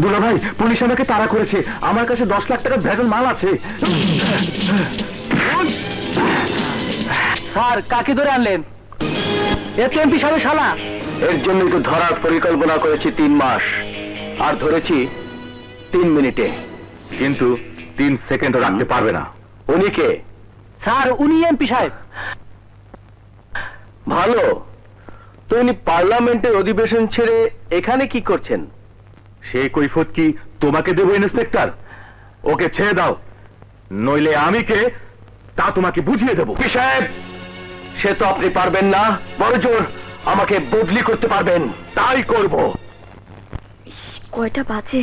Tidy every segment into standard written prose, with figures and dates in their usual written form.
দুলা ভাই, পুলিশ আমাকে তাড়া করেছে। আমার কাছে 10 লাখ টাকার ভেজাল মাল আছে। স্যার, কাকে ধরে আনলেন? এমপি সাহেব শালা। এর জন্যই তো ধরার পরিকল্পনা করেছি 3 মাস, আর ধরেছি 3 মিনিটে। কিন্তু 3 সেকেন্ডও রাখতে পারবে না। উনি কে? স্যার, উনি এমপি সাহেব। ভালো তো, উনি পার্লামেন্টের অধিবেশন ছেড়ে এখানে কি করছেন? সেই কৈফিয়ত কি তোমাকে দেব ইন্সপেক্টর? ওকে ছেড়ে দাও, নইলে আমি কে তা তোমাকে বুঝিয়ে দেব। সাহেব, সে তো আপনি পারবেন না, বড় জোর আমাকে বদলি করতে পারবেন। তাই করব। কয়টা বাজে?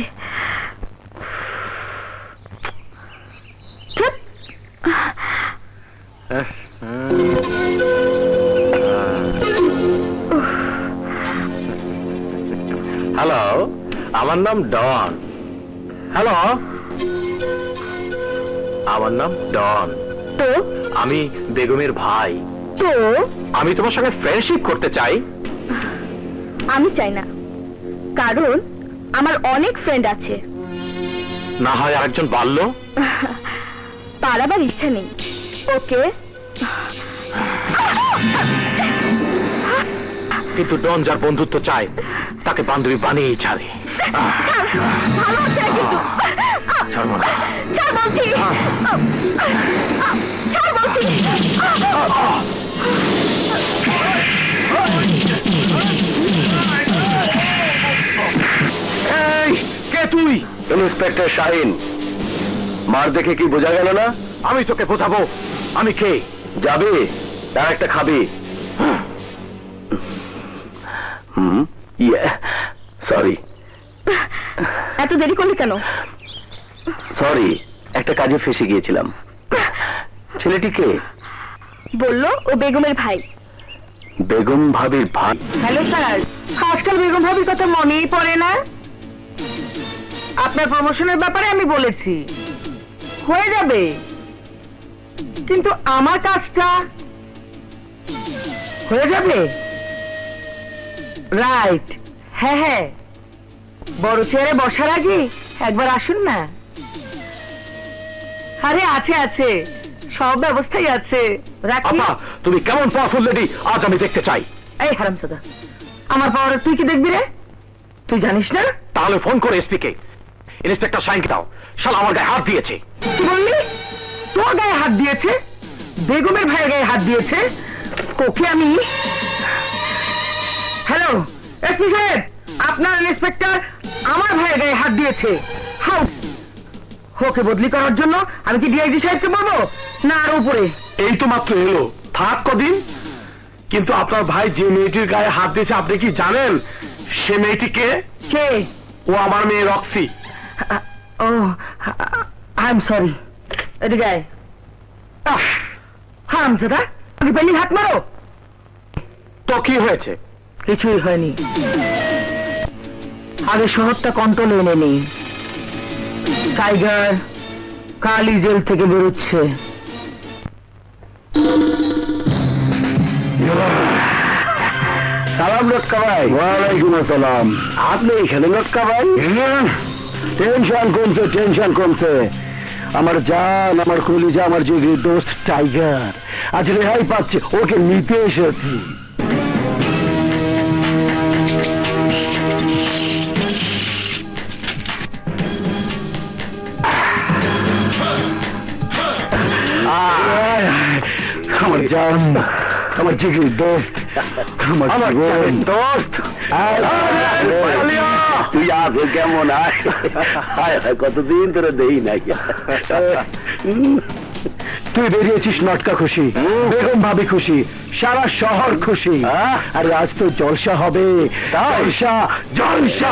হ্যালো, আমার নাম ডন। হ্যালো, আমার নাম ডন। তো আমি বেগমের ভাই। তো আমি তোমার সঙ্গে ফ্রেন্ডশিপ করতে চাই। আমি চাই না, কারণ আমার অনেক ফ্রেন্ড আছে। না হয় আরেকজন বাড়লো। তার আবার ইচ্ছা নেই। ওকে, কিন্তু ডন যার বন্ধুত্ব চায় তাকে বান্ধবী বানিয়ে ছাড়ে। ভালো হচ্ছে না কিন্তু। ছাড় বলছি। ছাড় বলছি। এই কে তুই? ইন্সপেক্টর শাহিন। মার দেখে কি বোঝা গেল না? আমি তোকে বোঝাবো আমি কে। যাবি, তার একটা খাবি। সরি। এত দেরি করলি কেন? সরি, একটা কাজে ফেসে গিয়েছিলাম। ছেলেটি কে? বললো ও বেগমের ভাই। বেগম ভাবির ভাই? হ্যালো স্যার, আজকাল বেগম ভাবির কথা মনেই পড়ে না। আপনার প্রমোশনের ব্যাপারে আমি বলেছি, হয়ে যাবে, কিন্তু আমার কাজটা হয়ে যাবে। রাইট। হ্যাঁ হ্যাঁ, বড় চেয়ারে বসার আগে একবার আসুন না। আরে আছে আছে, সব ব্যবস্থাই আছে। রাখি। তুমি কেমন পাওয়ারফুল লেডি আজ আমি দেখতে চাই। এই হারামজাদা, আমার পাওয়ার তুই কি দেখবি রে? তুই জানিস না? তাহলে ফোন করে এসপি কে, ইন্সপেক্টর শাহিনকে দাও। শালা আমার গায়ে হাত দিয়েছে। কি বললি? তোর গায়ে হাত দিয়েছে? বেগমের ভাইয়ের গায়ে হাত দিয়েছে? ওকে আমি। হ্যালো এসপি সাহেব, আপনার ইন্সপেক্টর আমার ভাইয়ের গায়ে হাত দিয়েছে। হাউ, ওকে বদলি করার জন্য আমি কি ডিআইজি সাহেবকে বলবো না আর উপরে? এই তো মাত্র এলো, থাক কদিন। কিন্তু আপনার ভাই যে মেয়েটির গায়ে হাত দিয়েছে আপনি কি জানেন সে মেয়েটি কে? কে? ও আমার মেয়ে রক্সি। ও, আই এম সরি। এদিকে আয়। হারামজাদা, তুমি পেলি হাত মারো। তো কি হয়েছে? কিছুই হয়নি, আগে শহরটা কন্ট্রোলে এনে নি। টাইগার কালই জেল থেকে বেরোচ্ছে। সালাম লটকা ভাই। ওয়ালাইকুম আসসালাম। আপনি এখানে লটকা ভাই? টেনশন কমছে, টেনশন কমছে। আমার জান, আমার কলিজা, আমার যে দোস্ত টাইগার আজ রেহাই পাচ্ছে, ওকে নিতে এসেছি। আমার জান, আমার জিগির দোস্ত, আমার দোস্ত। তুই আগে কেমন? কতদিন তোরা দেই নাই। তুই বেরিয়েছিস নটকা খুশি, বেগম ভাবি খুশি, সারা শহর খুশি। আরে আজ তো জলসা হবে, জলসা জলসা।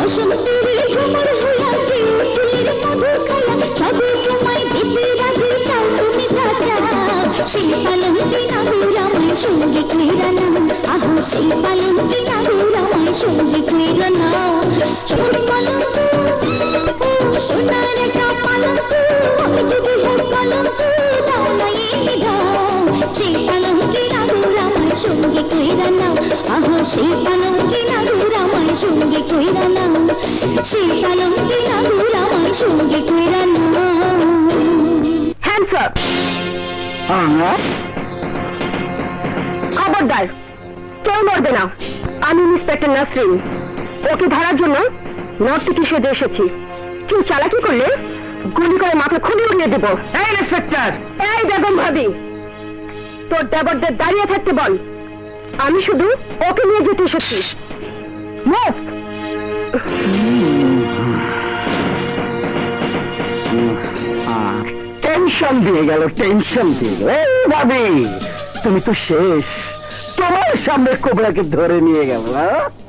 বসন্তেরই ভ্রমর হইয়া কেউ ফুলের মধু খাইয়া সবে তোমায় দিতে রাজি চাও তুমি যা চাও সেই পালঙ্কি নাগর আমায় সঙ্গে কইরা নাও আহা সেই পালঙ্কি নাগর আমায় সঙ্গে কইরা নাও সোনার পালঙ্ক ও সোনার একটা পালঙ্ক আমি যদি হোক পালঙ্ক দাও না এই দাও সেই পালঙ্কি নাগর আমায় সঙ্গে কইরা নাও আহা সেই পালঙ্কি নাগর আমায় সঙ্গে কইরা নাও সেই পালঙ্কি নাগর আমায় সঙ্গে কইরা নাও হ্যান্ডস আপ। খবরদার, কেউ মরবে না। আমি ইন্সপেক্টর নাসরিন, ওকে ধরার জন্য নর্তকী সেজে এসেছি। কেউ চালাকি করলে গুলি করে মাথা খুলে উড়িয়ে দেব। এই ইন্সপেক্টর, এই বেগম ভাবি, তোর দেবরদের দাঁড়িয়ে থাকতে বল। আমি শুধু ওকে নিয়ে যেতে এসেছি। মুভ। টেনশন দিয়ে গেল, টেনশন দিয়ে গেল। এই ভাবি, তুমি তো শেষ। তোমার সামনে কোবরাকে ধরে নিয়ে গেল।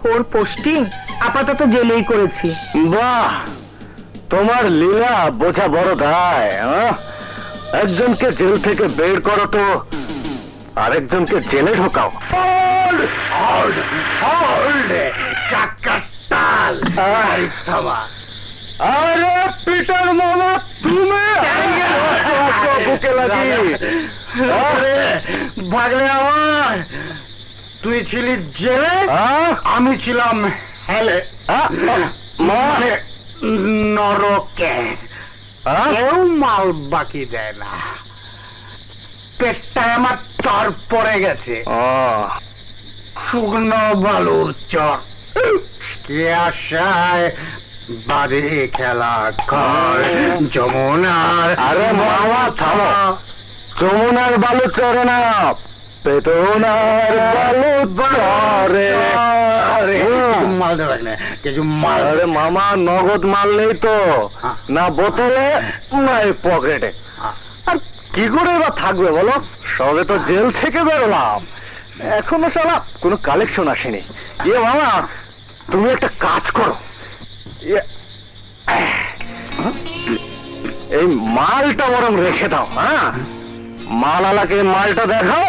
ওর পোস্টিং আপাতত জেলেই করেছি। বাহ, তোমার লীলা বোঝা বড় দায়। একজনকে জেল থেকে বের করো তো আরেকজনকে জেলে ঢোকাও। আরে পিটার মামা, তুমি বুকে লাগি ভাগলে আমার। তুই ছিলি জেলে, আমি ছিলাম হেলে, মানে নরকে। কেউ মাল বাকি দেয় না। পেটটা আমার চর পড়ে গেছে, শুকনো বালুর চর। কে আশায় বাড়ি খেলা কর যমুনার। আরে মামা থামো, যমুনার বালু চরে না, পেটনার বালু চরে। মাল দেবে না কিছু মাল। আরে মামা, নগদ মাল নেই তো, না বোতলে না পকেটে। আর কি করে এবার থাকবে বলো? সবে তো জেল থেকে বেরোলাম, এখনো সালা কোনো কালেকশন আসেনি। ইয়ে মামা, তুমি একটা কাজ করো, এই মালটা বরং রেখে দাও। হ্যাঁ, মালালাকে মালটা দেখাও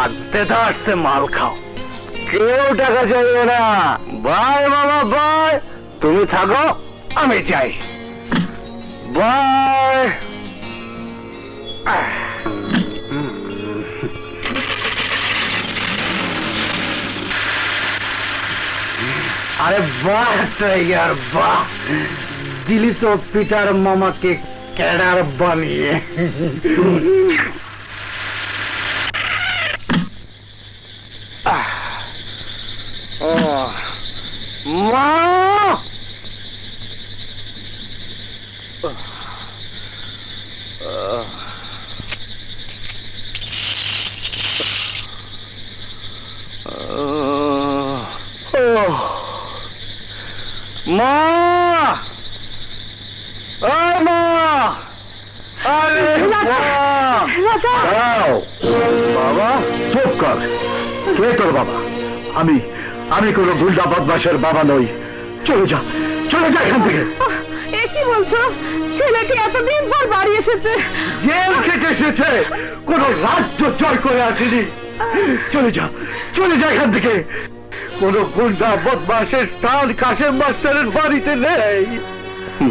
আর দেদা আসতে মাল খাও। কেউ টাকা চাইবে না। বাই মামা, বাই। তুমি থাকো, আমি চাই। বাই। আরে বাহ টাইগার, বাহ, দিলি তো পিটার মামাকে ক্যাডার বানিয়ে। মা, মা, মা, আরে বাবা, চুপ কর। কে তোর বাবা? আমি কোন গুন্ডা বদমাশের বাবা নই। চলে যা, চলে যা এখান থেকে। এ কি বলছো? ছেলেটি এতদিন পর বাড়ি এসেছে। জেল থেকে এসেছে, কোন রাজ্য জয় করে আসেনি। চলে যা, চলে যা এখান থেকে। কোন গুন্ডা বদমাশের স্থান কাশেম মাস্টারের বাড়িতে নেই।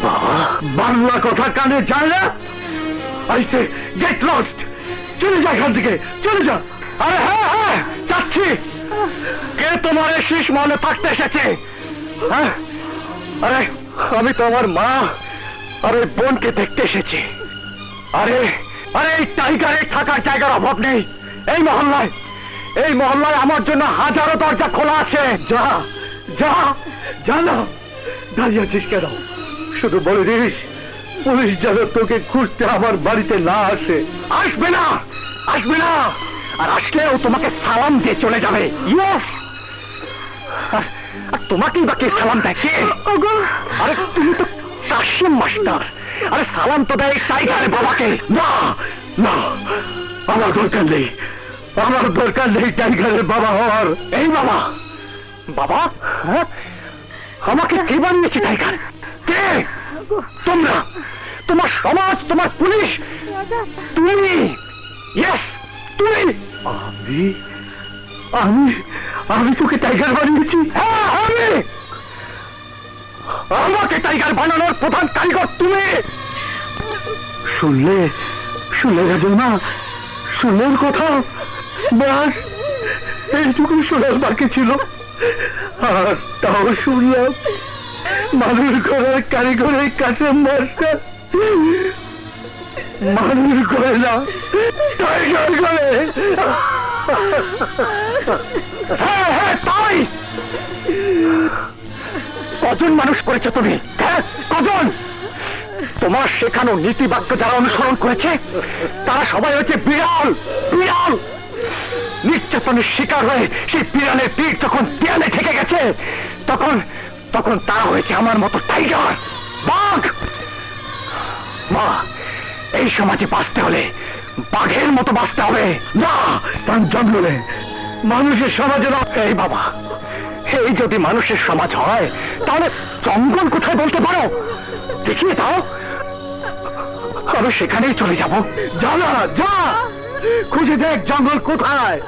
বাবা, বাংলা কথা কানে যায় না। আইসে গেট লস্ট। চলে যা এখান থেকে, চলে যা। আরে হ্যাঁ হ্যাঁ, যাচ্ছি। কে তোমার শীষ মনে থাকতে এসেছে? হ্যাঁ, আরে আমি তো আমার মা আর ওই বোনকে দেখতে এসেছি। আরে আরে এই টাইগারের থাকার জায়গার অভাব নেই এই মহল্লায়। এই মহল্লায় আমার জন্য হাজারো দরজা খোলা আছে। যা যা, জানো দাঁড়িয়ে আছিস কেন? শুধু বলে দিস, পুলিশ যেন তোকে খুঁজতে আমার বাড়িতে না আসে। আসবে না, আসবে না। আর আসলেও তোমাকে সালাম দিয়ে চলে যাবে। ইয়েস। আর তোমাকেই বাকি সালাম দেখে। আরে তুমি তো কাশেম মাস্টার। আরে সালাম তো দেয় টাইগারের বাবাকে। না না, আমার দরকার নেই, আমার দরকার নেই টাইগারের বাবা হওয়ার। এই বাবা, বাবা, হ্যাঁ আমাকে কে বানিয়েছে টাইগার? কে? তোমরা, তোমার সমাজ, তোমার পুলিশ, তুমি। ইয়েস, তুমি। আমি আমি তোকে টাইগার বানিয়েছি? হ্যাঁ, আমাকে টাইগার বানানোর প্রধান কারিগর তুমি। শুনলে গেল না? শুনলেন কথা? বাস এইটুকু শোনার বাকি ছিল, আর তাও শুনলাম মানুষ ঘরের কারিগরের কাছে মাস্টার মানুষ করে না, টাইগার করে। হ্যাঁ হ্যাঁ, তাই। কজন মানুষ করেছো তুমি? হ্যাঁ, কজন? তোমার শেখানো নীতি বাক্য যারা অনুসরণ করেছে তারা সবাই হচ্ছে বিড়াল। বিড়াল নির্যাতনের শিকার হয়ে সেই বিড়ালের পিঠ যখন দেয়ালে ঠেকে গেছে, তখন তখন তারা হয়েছে আমার মতো টাইগার, বাঘ। মা, এই সমাজে বাঁচতে হলে বাঘের মতো বাঁচতে হবে না, তার জঙ্গলে। মানুষের সমাজে না। এই বাবা, এই যদি মানুষের সমাজ হয় তাহলে জঙ্গল কোথায় বলতে পারো? দেখিয়ে দাও, আমি সেখানেই চলে যাব। যা না, যা খুঁজে দেখ জঙ্গল কোথায়।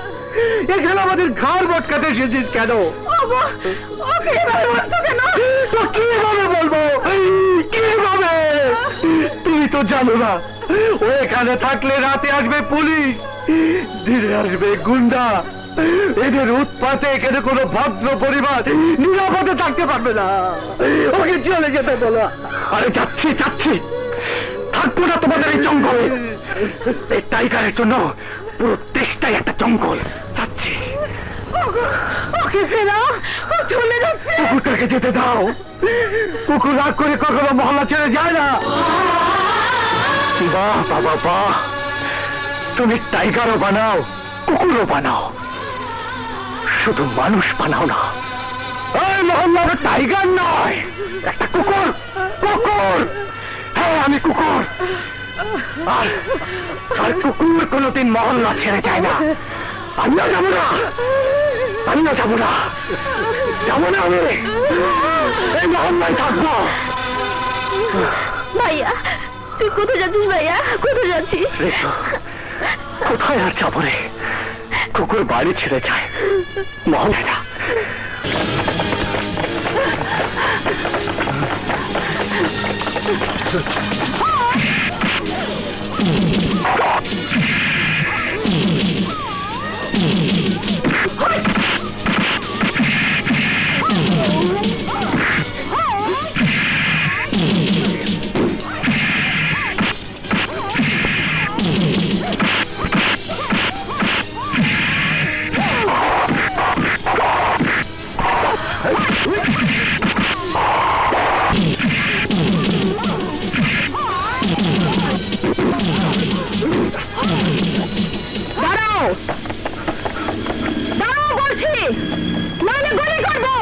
এখানে আমাদের ঘাড় বটকাতে এসেছিস কেন? তো কিভাবে বলবো? কিভাবে? তুমি তো জানো না, ও এখানে থাকলে রাতে আসবে পুলিশ, দিনে আসবে গুন্ডা। এদের উৎপাতে এখানে কোনো ভদ্র পরিবার নিরাপদে থাকতে পারবে না। ওকে চলে যেতে বলো। আরে যাচ্ছি যাচ্ছি, থাকবো না তোমাদের এই জঙ্গলে। এই টাইগারের জন্য পুরো দেশটাই একটা জঙ্গল। যাচ্ছি। ওকে ফেরাও, ও চলে যাচ্ছে। কুকুরটাকে যেতে দাও। কুকুর রাগ করে কখনো মহল্লা ছেড়ে যায় না। বাহ বাবা বাহ, তুমি টাইগারও বানাও, কুকুরও বানাও, শুধু মানুষ বানাও না। এই মহল্লার টাইগার নয়, একটা কুকুর। কুকুর, হ্যাঁ আমি কুকুর। আর কুকুর কোনোদিন মহল্লা ছেড়ে যায় না। আমিও যাবো না, আমিও যাবো না, যাবো না। আমি এই মহল্লায় থাকবো। ভাইয়া, তুই কোথায় যাচ্ছিস? ভাইয়া, কোথায় যাচ্ছিস? কোথায় আর যাবো রে? কুকুর বাড়ি ছেড়ে যায়, মহল্লায় না। দাঁড়াও, দাঁড়াও বলছি, নাহলে গুলি করবো।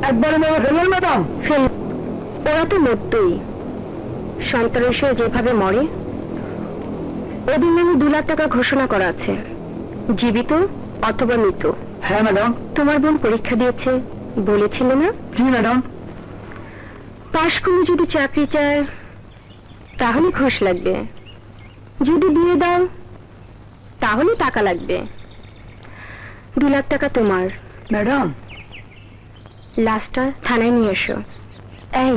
একবারে মেরে ফেলবেন ম্যাডাম? ওরা তো মরতই। সন্ত্রাসে যেভাবে মরে, ওদের নামে 2 লাখ টাকা ঘোষণা করা আছে, জীবিত অথবা মৃত। হ্যাঁ ম্যাডাম। তোমার বোন পরীক্ষা দিয়েছে বলেছিল না? জি ম্যাডাম। পাশ করে যদি চাকরি চায় তাহলে ঘুষ লাগবে, যদি দিয়ে দাও তাহলে টাকা লাগবে। 2 লাখ টাকা তোমার। ম্যাডাম, লাশটা থানায় নিয়ে এসো। এই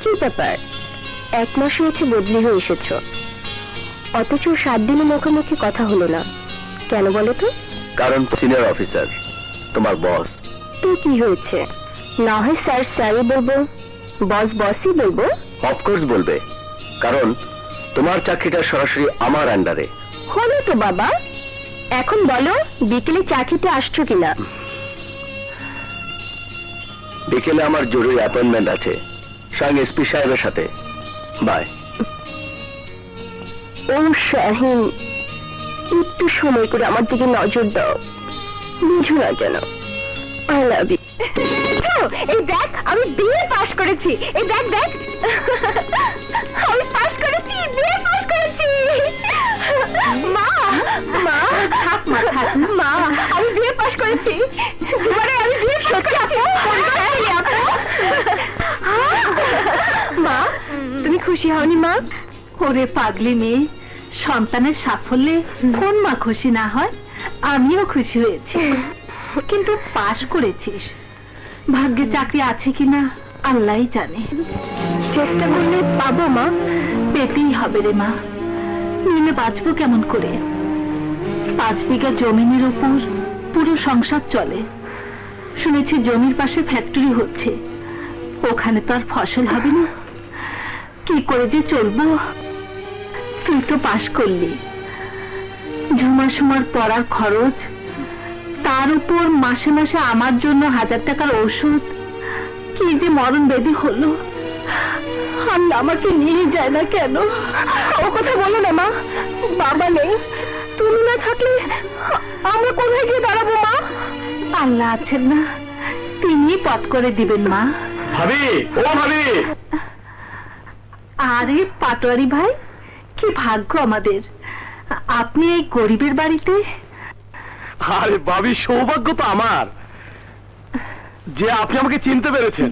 কি ব্যাপার, 1 মাস হয়েছে বদলি হয়ে এসেছো, অথচ 7 দিনের মুখোমুখি কথা হলো না কেন বলো তো? কারণ সিনিয়র অফিসার, তোমার বস। তো কি হয়েছে? না হয় স্যার স্যারই বলবো, বস বসই বলবো। অফকোর্স বলবে, কারণ তোমার চাকরিটা সরাসরি আমার আন্ডারে। হলো তো বাবা, এখন বলো বিকেলে চা খেতে আসছো কিনা? বিকেলে আমার জরুরি অ্যাপয়েন্টমেন্ট আছে স্বয়ং এসপি সাহেবের সাথে। বাই। ও শাহিন, একটু সময় করে আমার দিকে নজর দাও, বুঝো না কেন? I love you. এই দেখ আমি বিএ পাস করেছি, এই দেখ দেখ আমি পাস করেছি, বিএ পাস করেছি। মা মা মা আমি বিএ পাস করেছি, দুবারে আমি বিএ পাস করেছি। মা তুমি খুশি হওনি মা? ওরে পাগলি মেয়ে, সন্তানের সাফল্যে কোন মা খুশি না হয়? আমিও খুশি হয়েছি, কিন্তু পাশ করেছিস, ভাগ্যে চাকরি আছে কিনা আল্লাহই জানে। চেষ্টা করলে পাবো মা। পেতেই হবে রে মা, নিলে বাঁচবো কেমন করে? 5 বিঘা জমিনের উপর পুরো সংসার চলে। শুনেছি জমির পাশে ফ্যাক্টরি হচ্ছে, ওখানে তো আর ফসল হবে না, কি করে যে চলবো? তুই তো পাশ করলি, ঝুমা সুমার পড়ার খরচ, তার উপর মাসে মাসে আমার জন্য 1000 টাকার ওষুধ, কি যে মরণ ব্যাধি হলো। আল্লাহ আমাকে নিয়ে যায় না কেন? ও কথা বলো না মা, বাবা নেই, তুমি না থাকলে আমরা কোথায় গিয়ে দাঁড়াবো মা? আল্লাহ আছেন না, তিনি পথ করে দিবেন মা। ভাবি, ও ভাবি। আরে পাটোয়ারি ভাই, কি ভাগ্য আমাদের, আপনি এই গরিবের বাড়িতে। আরে ভাবি, সৌভাগ্য তো আমার যে আপনি আমাকে চিনতে পেরেছেন।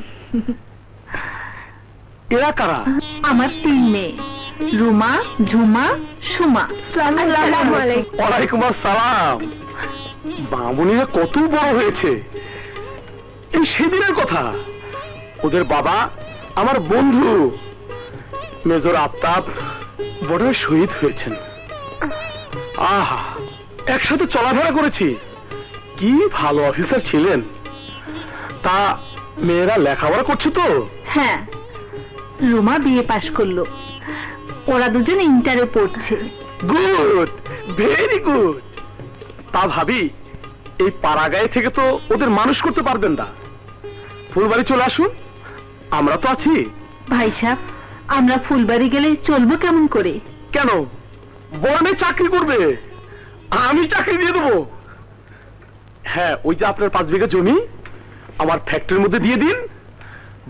এরা কারা? আমার 3 মেয়ে, রুমা, ঝুমা, সুমা। আসসালামু আলাইকুম। ওয়ালাইকুম আসসালাম। বামুনিরা কত বড় হয়েছে, এই সেদিনের কথা। ওদের বাবা আমার বন্ধু মেজর আফতাব বর্ডারে শহীদ হয়েছেন। আহা, একসাথে চলাফেরা করেছি, কি ভালো অফিসার ছিলেন। তা মেয়েরা লেখাপড়া করছে তো? হ্যাঁ, রুমা বিএ পাশ করলো, ওরা দুজন ইন্টারে পড়ছে। Good, very good. তা ভাবি, এই পাড়াগাঁয়ে থেকে তো ওদের মানুষ করতে পারবেন না, ফুলবাড়ি চলে আসুন, আমরা তো আছি। ভাই সাহেব, আমরা ফুলবাড়ি গেলে চলবো কেমন করে? কেন, বড় মেয়ে চাকরি করবে, আমি চাকরি দিয়ে দেবো। হ্যাঁ, ওই যে আপনার 5 বিঘা জমি আমার ফ্যাক্টরির মধ্যে দিয়ে দিন,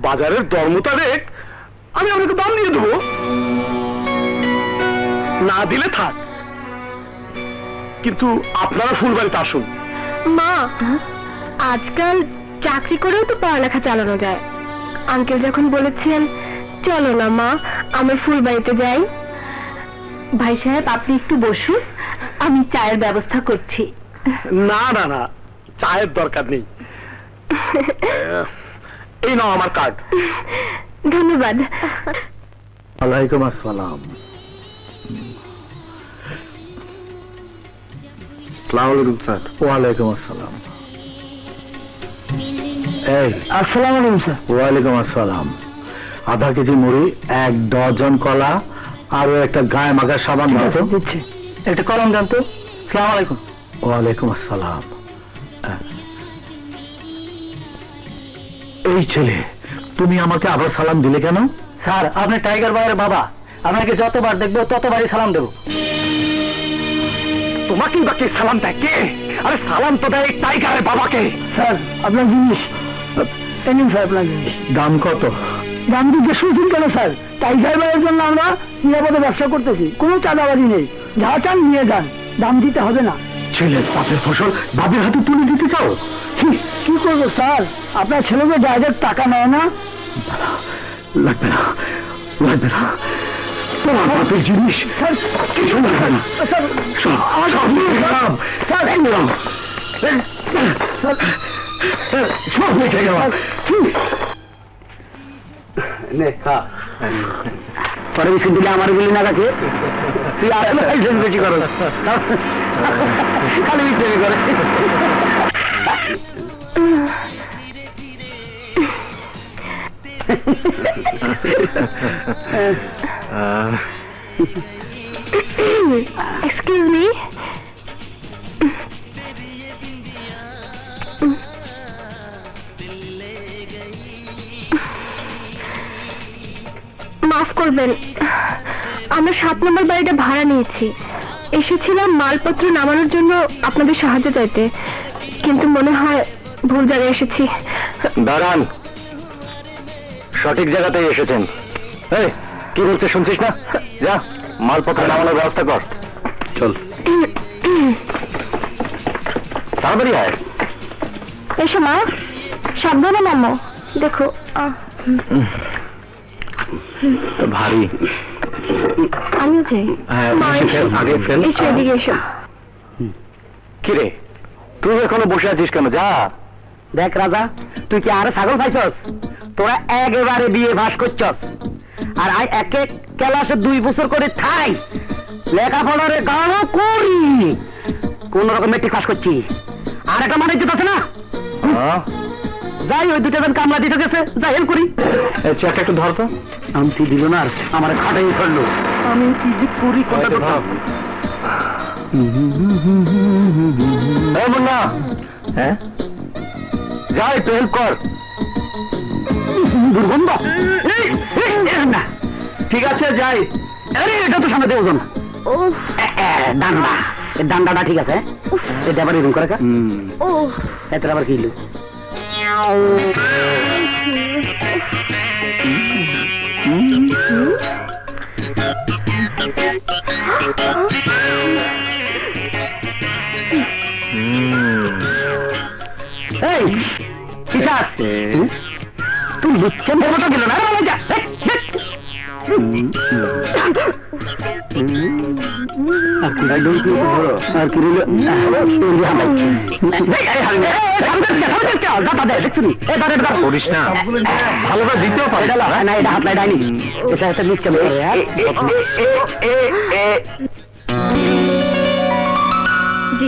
বাজারের দর মোতাবেক আমি আপনাকে দাম দিয়ে দেবো। না দিলে থাক, কিন্তু আপনারা ফুলবাড়িতে আসুন। মা, আজকাল চাকরি করেও তো পড়ালেখা চালানো যায়। আঙ্কেল যখন বলেছেন চলো না মা আমরা ফুলবাড়িতে যাই। ভাই সাহেব, আপনি একটু বসুন, আমি চায়ের ব্যবস্থা করছি। না না না, চায়ের দরকার নেই। এই নাও আমার কার্ড। ধন্যবাদ। ওয়ালাইকুম আসসালাম। আসসালামু আলাইকুম স্যার। ওয়ালাইকুম আসসালাম। এই আসসালামু আলাইকুম স্যার। ওয়ালাইকুম আসসালাম। আধা কেজি মুড়ি, 1 ডজন কলা, আরো একটা গায়ে মাখার সাবান দাও। দিচ্ছি, একটা কলম দাও তো। আসসালামু আলাইকুম। ওয়ালাইকুম আসসালাম। এই ছেলে, তুমি আমাকে আবার সালাম দিলে কেন? স্যার, আপনি টাইগার ভাইয়ের বাবা, আপনাকে যতবার দেখবো ততবারই সালাম দেবো। তোমাকেই বাকি সালাম দেয় কে? আরে সালাম তো দেয় টাইগারের বাবাকে। স্যার, আপনার জিনিস এনেন স্যার, আপনার জিনিস। দাম কত? দাম দিতে শুনছেন কেন স্যার? টাইগার ভাইয়ের জন্য আমরা নিরাপদে ব্যবসা করতেছি, কোনো চাঁদাবাজি নেই, যা চান নিয়ে যান, দাম দিতে হবে না। ছেলের পাপের ফসল বাবার হাতে তুলে দিতে চাও? কি করবো স্যার, আপনার ছেলেকে ডাইরেক্ট টাকা নেয় না। লাগবে না, লাগবে না, তোমার বাপের জিনিস কিছু লাগবে না। সব রেখে গেলাম। পরে বিস্কুট দিলে আমার গুলি না রাখে, তুই আসলে বেশি করো, খালি বিক্রি করে। এক্সকিউজ মি, মাফ করবেন, আমরা 7 নম্বর বাড়িটা ভাড়া নিয়েছি। এসেছিলাম মালপত্র নামানোর জন্য আপনাদের সাহায্য চাইতে, কিন্তু মনে হয় ভুল জায়গায় এসেছি। দাঁড়ান, সঠিক জায়গাতেই এসেছেন। এই, কি বলছে শুনছিস না? যা, মালপত্র নামানোর ব্যবস্থা কর। চল, তাড়াতাড়ি আয়। এসো মা, সাবধানে নামো। দেখো ভারী। আমিও যাই। মা, আগে ফেল। এসো, এদিকে এসো। কিরে, তুই এখনো বসে আছিস কেন? যা। দেখ রাজা, তুই কি আরে ছাগল খাইছস? তোরা একেবারে বিয়ে ভাস করছস, আর আই এক এক ক্লাসে 2 বছর করে থাই লেখাপড়ারে গানও করি, কোন রকম মেট্রিক পাস করছি। আর একটা মানে যেতে আছে না, যাই ওই 2টা জন কামলা দিতে গেছে, যাই হেল্প করি। চেক একটু ধর তো। আমি দিল না, আমার খাটাই ফেললো। আমি কি যে করি কথা কথা। মুন্না, হ্যাঁ, যাই তো হেল্প কর। দুর্গন্ধ। না, ঠিক আছে, যাই। আরে এটা তো সামনে দেবো না। ও ডান্ডা, ডান্ডাটা ঠিক আছে, এটা আবার এরকম করে কা। ও এত আবার কি হলো? এই পিসাস, তুই বুঝছেন মতো গেল না? আর কি করিস না, ভালোভাবে দিতেও পারে না, এটা হাত লাইনি, এটা একটা মিস কেন?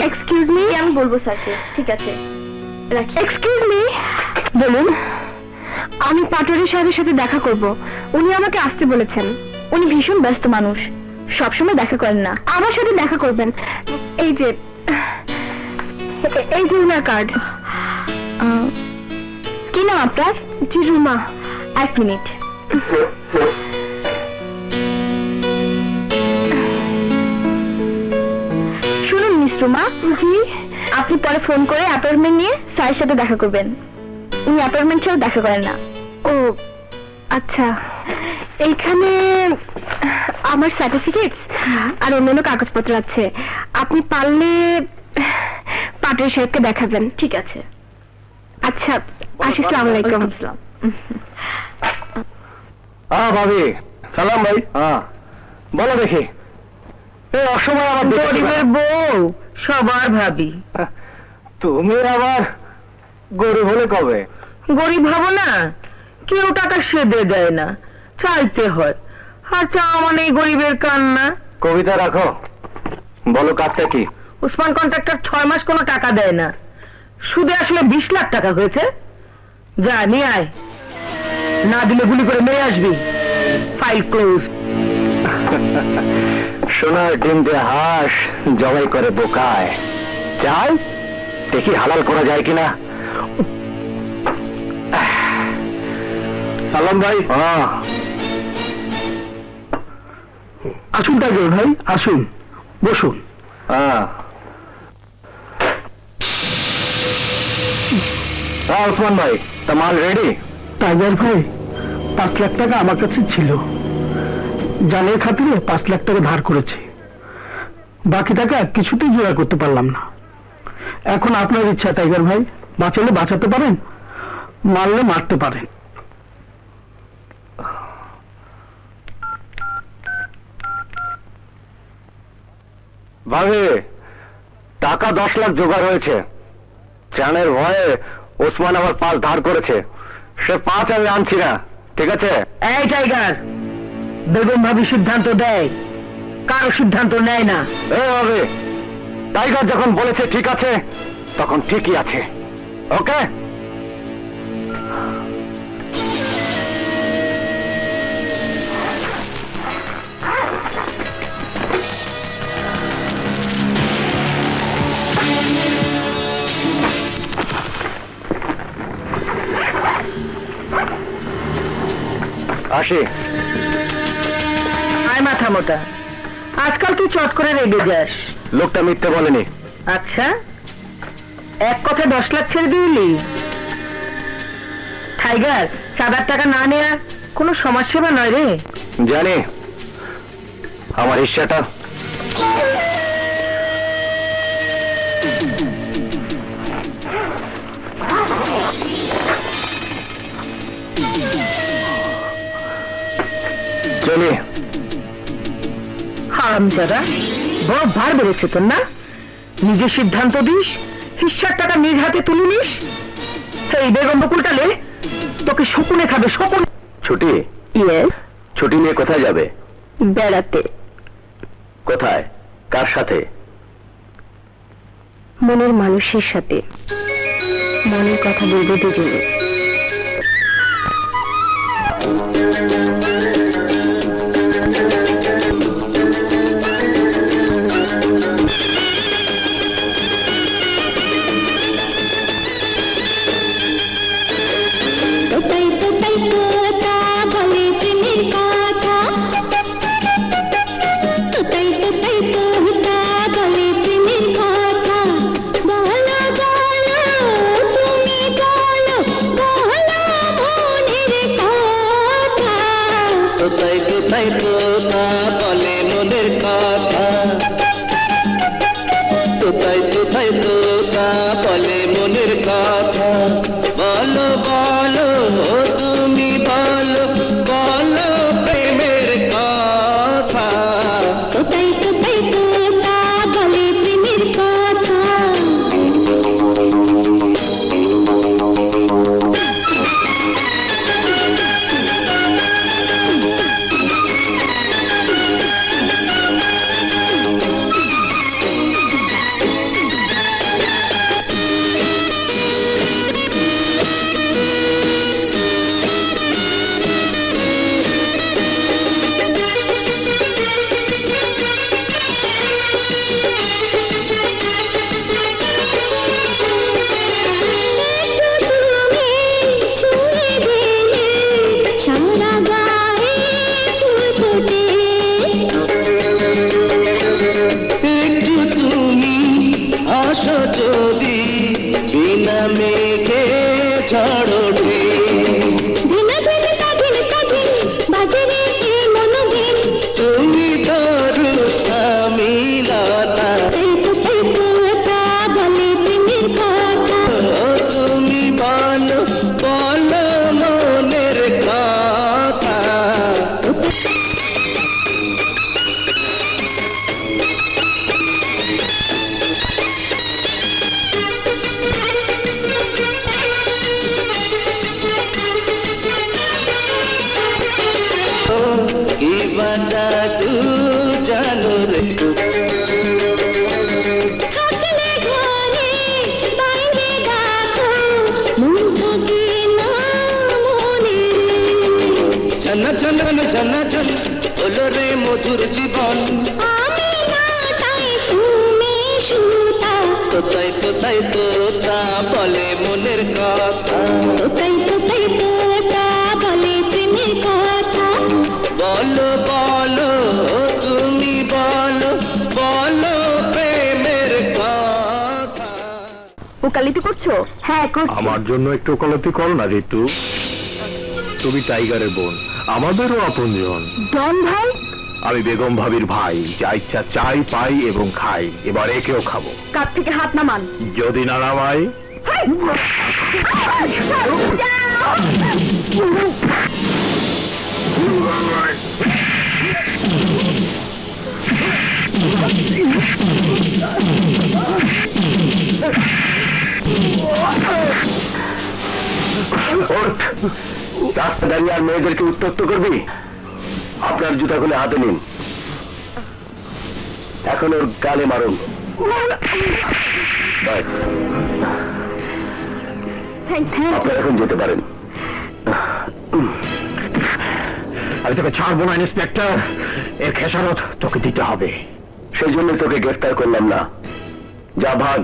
এক্সকিউজ মি, আমি বলবো স্যারকে। ঠিক আছে, রাখি। এক্সকিউজ মি, বলুন। আমি পাটোয়ারি সাহেবের সাথে দেখা করব। উনি আমাকে আসতে বলেছেন। উনি ভীষণ ব্যস্ত মানুষ, সবসময় দেখা করেন না। আমার সাথে দেখা করবেন। এই যে উনার কার্ড। কি নাম আপনার? জি, রুমা। 1 মিনিট। শুনুন মিস রুমা। জি, আপনি পরে ফোন করে অ্যাপয়েন্টমেন্ট নিয়ে স্যারের সাথে দেখা করবেন। উনি অ্যাপয়েন্টমেন্ট ছাড়াও দেখা করেন না। ও আচ্ছা, এইখানে আমার সার্টিফিকেট আর অন্যান্য কাগজপত্র আছে। আপনি পারলে পাটোয়ারি সাহেবকে দেখাবেন। ঠিক আছে। আচ্ছা, আসি। আসসালামু আলাইকুম। ভাবি, সালাম ভাই। হ্যাঁ, বলো দেখি। এই অসময় আমার গরিবের বউ সবার ভাবি। তুমি আবার গরিব হলে কবে? গরিব হবো না? কেউ টাকা সেদে দেয় না, চাইতে হয়। আর চাওয়া মানে গরিবের কান্না। কবিতা রাখো, বলো কাজটা কি? উসমান কন্ট্রাক্টর 6 মাস কোনো টাকা দেয় না, সুদে আসলে 20 লাখ টাকা হয়েছে। যা নিয়ে আয়, না দিলে গুলি করে মেরে আসবি। File close. সোনার ডিম দিয়ে হাঁস জবাই করে বোকায়। চাই দেখি হালাল করা যায় কিনা। সালাম ভাই। আসুন টাইগার ভাই, আসুন, বসুন। ওসমান ভাই, তা মাল রেডি? টাইগার ভাই, 5 লাখ টাকা আমার কাছে ছিল, জানের খাতিরে 5 লাখ টাকা ধার করেছি। বাকি টাকা কিছুতেই জোগাড় করতে পারলাম না। এখন আপনার ইচ্ছা টাইগার ভাই, বাঁচালে বাঁচাতে পারেন, মারলে মারতে পারেন। ভাবি, টাকা 10 লাখ জোগাড় হয়েছে। জানের ভয়ে ওসমান আবার 5 ধার করেছে। সে 5 আমি আনছি না, ঠিক আছে? এই টাইগার, বেগম ভাবি সিদ্ধান্ত দেয়, কারো সিদ্ধান্ত নেয় না। ভাবি, টাইগার যখন বলেছে ঠিক আছে, তখন ঠিকই আছে। ওকে? আসি। আয় মাথা মোটা, আজকাল তুই চট করে রেগে যাস। লোকটা মিথ্যে বলেনি। আচ্ছা, এক কথা 10 লাখ ছেড়ে দিলি? টাইগার, চাঁদার টাকা না নেয়া কোনো সমাজসেবা নয় রে। জানি, আমার হিস্সাটা চলি। হারামজাদা, বড় ভার বেড়েছে তোর না? নিজে সিদ্ধান্ত দিস, হিস্সার টাকা নিজ হাতে তুলে নিস। এই বেগম বকুলটালে তোকে শকুনে খাবে, শকুন। ছুটি? ইয়েস, ছুটি নিয়ে কোথায় যাবে? বেড়াতে। কোথায়? কার সাথে? মনের মানুষের সাথে। মনের কথা বলবে দুজনে। তোতাই তোতাই তোতা বলে প্রেমের কথা, তোতাই তোতাই তোতা বলে প্রেমের কথা। বলো বলো তুমি বলো, বলো মনের কথা। তোতাই তোতাই তোতা বলে মনের কথা, তোতাই তোতাই তোতা বলে মনের কথা। বলো বলো তুমি বলো, বলো প্রেমের কথা। তোতাই তোতাই তোতা বলে প্রেমের কথা। একটু তুমি আসো যদি, বিনা মেঘে ঝড় ওঠে। তুমি ধরু আমি লতা, তুমি বলো বলো মনের কথা। কি বাজা তু জানো রে, ছন্ন ছন্ন ছন্ন ছন হলো রে মধুর জীবন। তোতাই তোতাই তোতা বলে মনের কথা, বলো বলো তুমি বলো, বলো প্রেমের কথা। ওকালতি করছো? হ্যাঁ করছি। আমার জন্য একটু ওকালতি করো না ঋতু। তুমি টাইগারের বোন, আমাদেরও আপনজন। ডন ভাই? আমি বেগম ভাবির ভাই, যা ইচ্ছা চাই পাই এবং খাই। এবার একেও খাবো। কাপ থেকে হাত নামান। যদি না নামাই? রাস্তা দাঁড়িয়ে আর মেয়েদেরকে উত্তপ্ত করবি? আপনার জুতাগুলো হাতে নিন, এখন ওর গালে মারুন। আপনারা এখন যেতে পারেন। আমি তোকে ছাড়বো না ইন্সপেক্টর, এর খেসারত তোকে দিতে হবে। সেই জন্য তোকে গ্রেফতার করলাম না। যা ভাগ।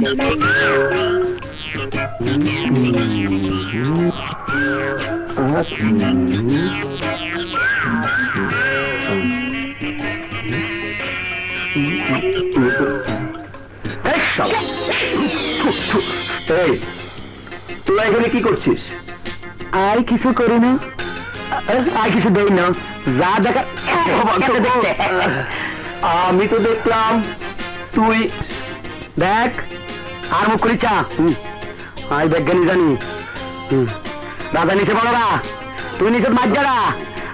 এই শালা। এই, তুই এখানে কি করছিস? আর কিছু করি না, আর কিছু দেই না, যা দেখা আমি তো দেখলাম তুই দেখ আর মুখ করি চা। আই বিজ্ঞানী জানি দাদা নিচে বড়রা, তুই নিচে মাঝারা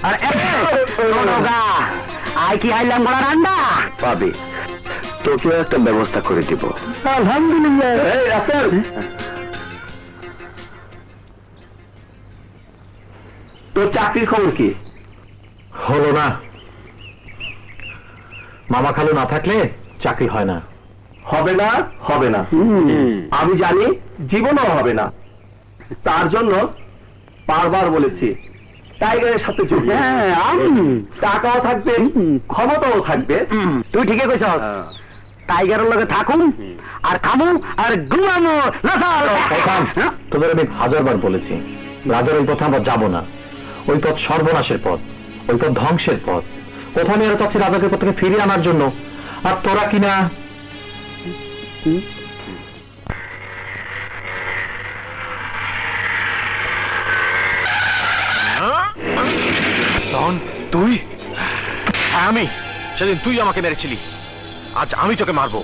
আর আই কি হাইলাম বড় রান্না পাবি, তোকেও একটা ব্যবস্থা করে দিব। আলহামদুলিল্লাহ। এই রাসেল, তোর চাকরির খবর কি? হলো না। মামা খালু না থাকলে চাকরি হয় না। হবে না, হবে না, আমি জানি, জীবনও হবে না। তার জন্য বারবার বলেছি টাইগারের সাথে যোগ। টাকাও থাকবে, ক্ষমতাও থাকবে। তুই ঠিকই কইছ, টাইগারের লগে থাকুন আর খামু আর ঘুমামু। তোদের আমি 1000বার বলেছি, রাজার ওই পথে আমরা যাবো না। ওই পথ সর্বনাশের পথ, ওই পথ ধ্বংসের পথ। কোথাও আমি এরা চাচ্ছি রাজাকে পথ থেকে ফিরিয়ে আনার জন্য, আর তোরা কিনা তুই আমি সেদিন তুই আমাকে মেরেছিলি, আজ আমি তোকে মারবো,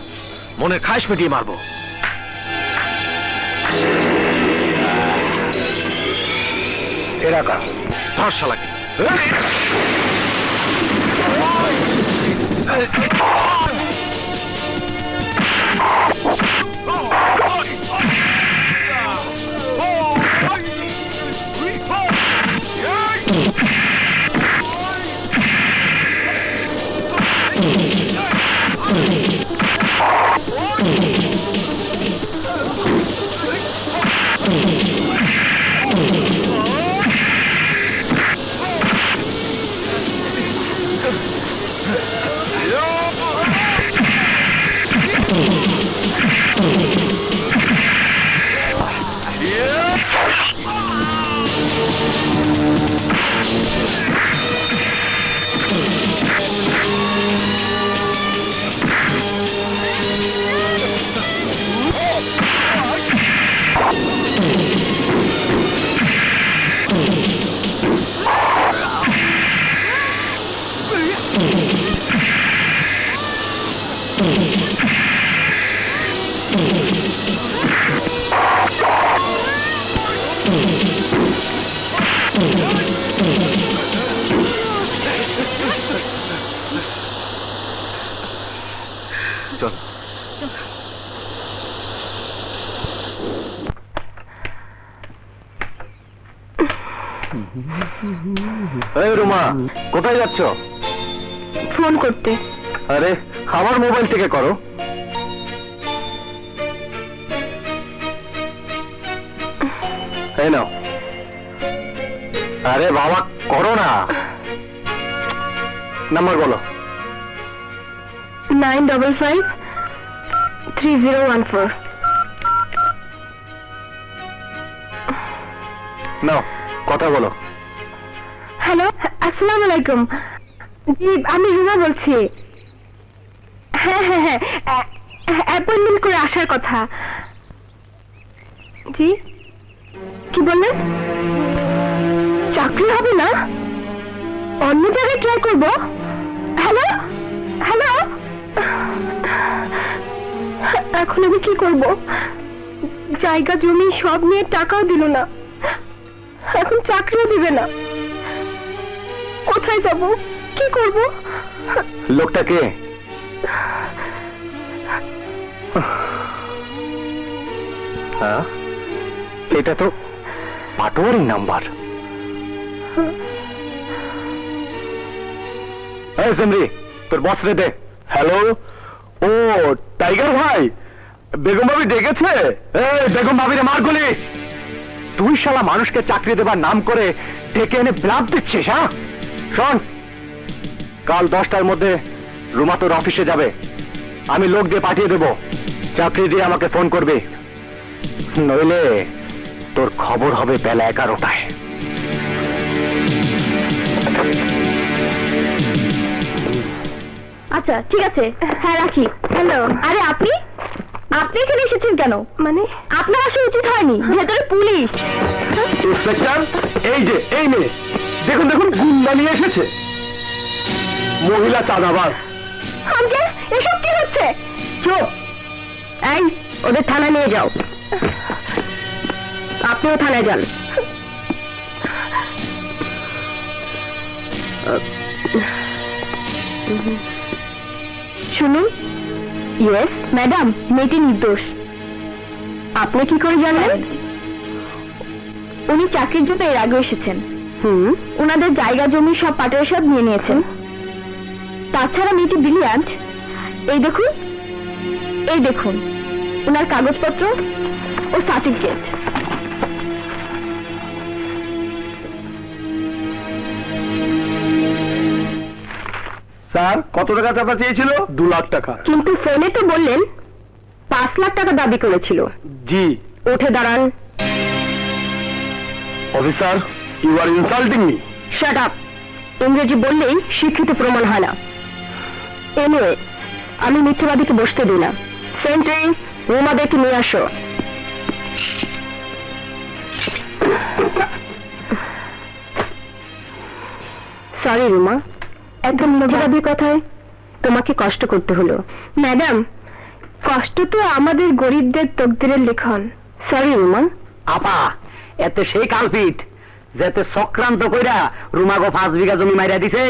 মনের খায়েশ মিটিয়ে মারবো। এরাকা ধর শালাকে। এই রুমা, কোথায় যাচ্ছ? ফোন করতে। আরে আমার মোবাইল থেকে করো। এই নাও। আরে বাবা করো না। নাম্বার বলো। 955-3014। নাও কথা বলো। হ্যালো, আসসালামু আলাইকুম। জি, আমি রুমা বলছি। হ্যাঁ হ্যাঁ হ্যাঁ, অ্যাপয়েন্টমেন্ট করে আসার কথা। জি, কি বললেন? চাকরি হবে না, অন্য জায়গায় ট্রাই করব। হ্যালো হ্যালো, এখন আমি কি করব? জায়গা জমি সব নিয়ে টাকাও দিল না, এখন চাকরিও দিবে না। কোথায় যাব, কি করব? লোকটা কে? হ্যাঁ, এটা তো পাটোয়ারি নাম্বার। এই সিমরি, তোর বস রে দে। হ্যালো, ও টাইগার ভাই, বেগম ভাবি ডেকেছে। এই বেগম ভাবিরে মার গুলি। তুই শালা মানুষকে চাকরি দেবার নাম করে ডেকে এনে ব্লাফ দিচ্ছিস? হ্যাঁ শোন, কাল 10টার মধ্যে রুমা তোর অফিসে যাবে, আমি লোক দিয়ে পাঠিয়ে দেবো। চাকরি দিয়ে আমাকে ফোন করবে, নইলে তোর খবর হবে বেলা 11টায়। আচ্ছা ঠিক আছে, হ্যাঁ রাখি। হ্যালো, আরে আপনি আপনি এখানে এসেছেন কেন? মানে আপনার আসা উচিত হয়নি, ভেতরে পুলিশ। ইন্সপেক্টর, এই যে এই মেয়ে, দেখুন দেখুন, গুন্ডা নিয়ে এসেছে, মহিলা চাঁদাবাজ। আঙ্কেল, এসব কি হচ্ছে? চুপ! এই, ওদের থানায় নিয়ে যাও। আপনিও থানায় যান। শুনুন। ইয়েস ম্যাডাম, মেয়েটি নির্দোষ। আপনি কি করে জানলেন? উনি চাকরির জন্য এর আগে এসেছেন। ওনাদের জায়গা জমি সব পাটের সব নিয়ে নিয়েছেন। তাছাড়া মেয়েটি ব্রিলিয়ান্ট। এই দেখুন, এই দেখুন ওনার কাগজপত্র ও সার্টিফিকেট। স্যার, কত টাকা চাপা চেয়েছিল? 2 লাখ টাকা। কিন্তু ফোনে তো বললেন 5 লাখ টাকা দাবি করেছিল। জি। উঠে দাঁড়ান। Officer, you are insulting me. Shut up! ইংরেজি বললেই শিক্ষিত প্রমাণ হয় না। এনিওয়ে, আমি মিথ্যাবাদীকে বসতে দিই না। সেন্ট্রি, রুমাদেরকে নিয়ে আসো। সরি রুমা, একদম মিথ্যাবাদীর কথায় তোমাকে কষ্ট করতে হলো। ম্যাডাম, কষ্ট তো আমাদের গরিবদের তকদিরের লিখন। সরি রুমা। আপা, এতে সেই কালপিট যাতে চক্রান্ত কইরা রুমাগো 5 বিঘা জমি মাইরা দিছে,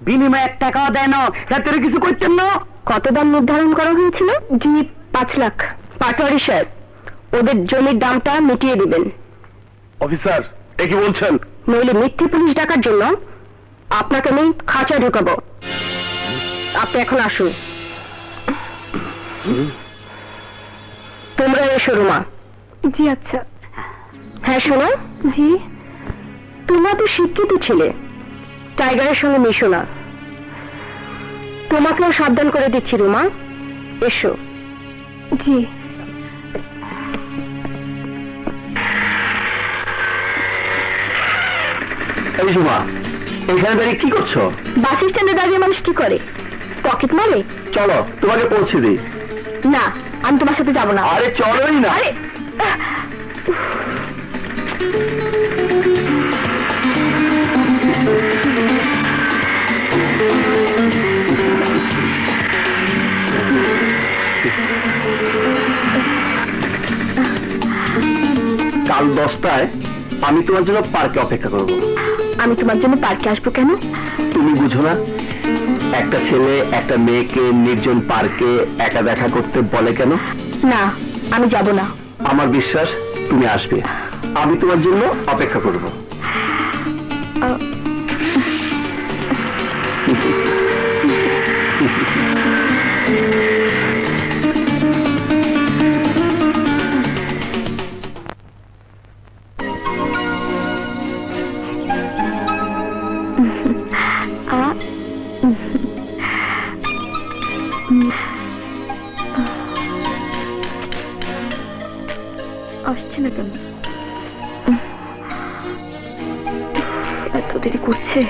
বিনিময়ে 1 টাকাও দেয় না, যাতে কিছু করছেন না। কত দাম নির্ধারণ করা হয়েছিল? জি, 5 লাখ। পাটোয়ারি সাহেব, ওদের জমির দামটা মিটিয়ে দিবেন। অফিসার, এ কি বলছেন? নইলে মিথ্যে পুলিশ ডাকার জন্য আপনাকে আমি খাঁচায় ঢোকাবো। আপনি এখন আসুন। তোমরা এসো রুমা। জি আচ্ছা। হ্যাঁ শোনো। জি। তোমরা তো শিক্ষিত ছেলে, টাইগারের সঙ্গে মিশো না। তোমাকেও সাবধান করে দিচ্ছি রুমা। এসো। জি। এই রুমা, এখানে দাঁড়িয়ে কি করছো? বাস স্ট্যান্ডে দাঁড়িয়ে মানুষ কি করে? পকেট মারে? চলো, তোমাকে পৌঁছে দিই। না, আমি তোমার সাথে যাবো না। আরে চলোই না। আরে কাল 10টায় আমি তোমার জন্য পার্কে অপেক্ষা করব। আমি তোমার জন্য পার্কে আসবো কেন? তুমি বুঝো না, একটা ছেলে একটা মেয়েকে নির্জন পার্কে একা দেখা করতে বলে কেন? না, আমি যাব না। আমার বিশ্বাস তুমি আসবে। আমি তোমার জন্য অপেক্ষা করব। আসছে না কেন? এত দেরি করছে।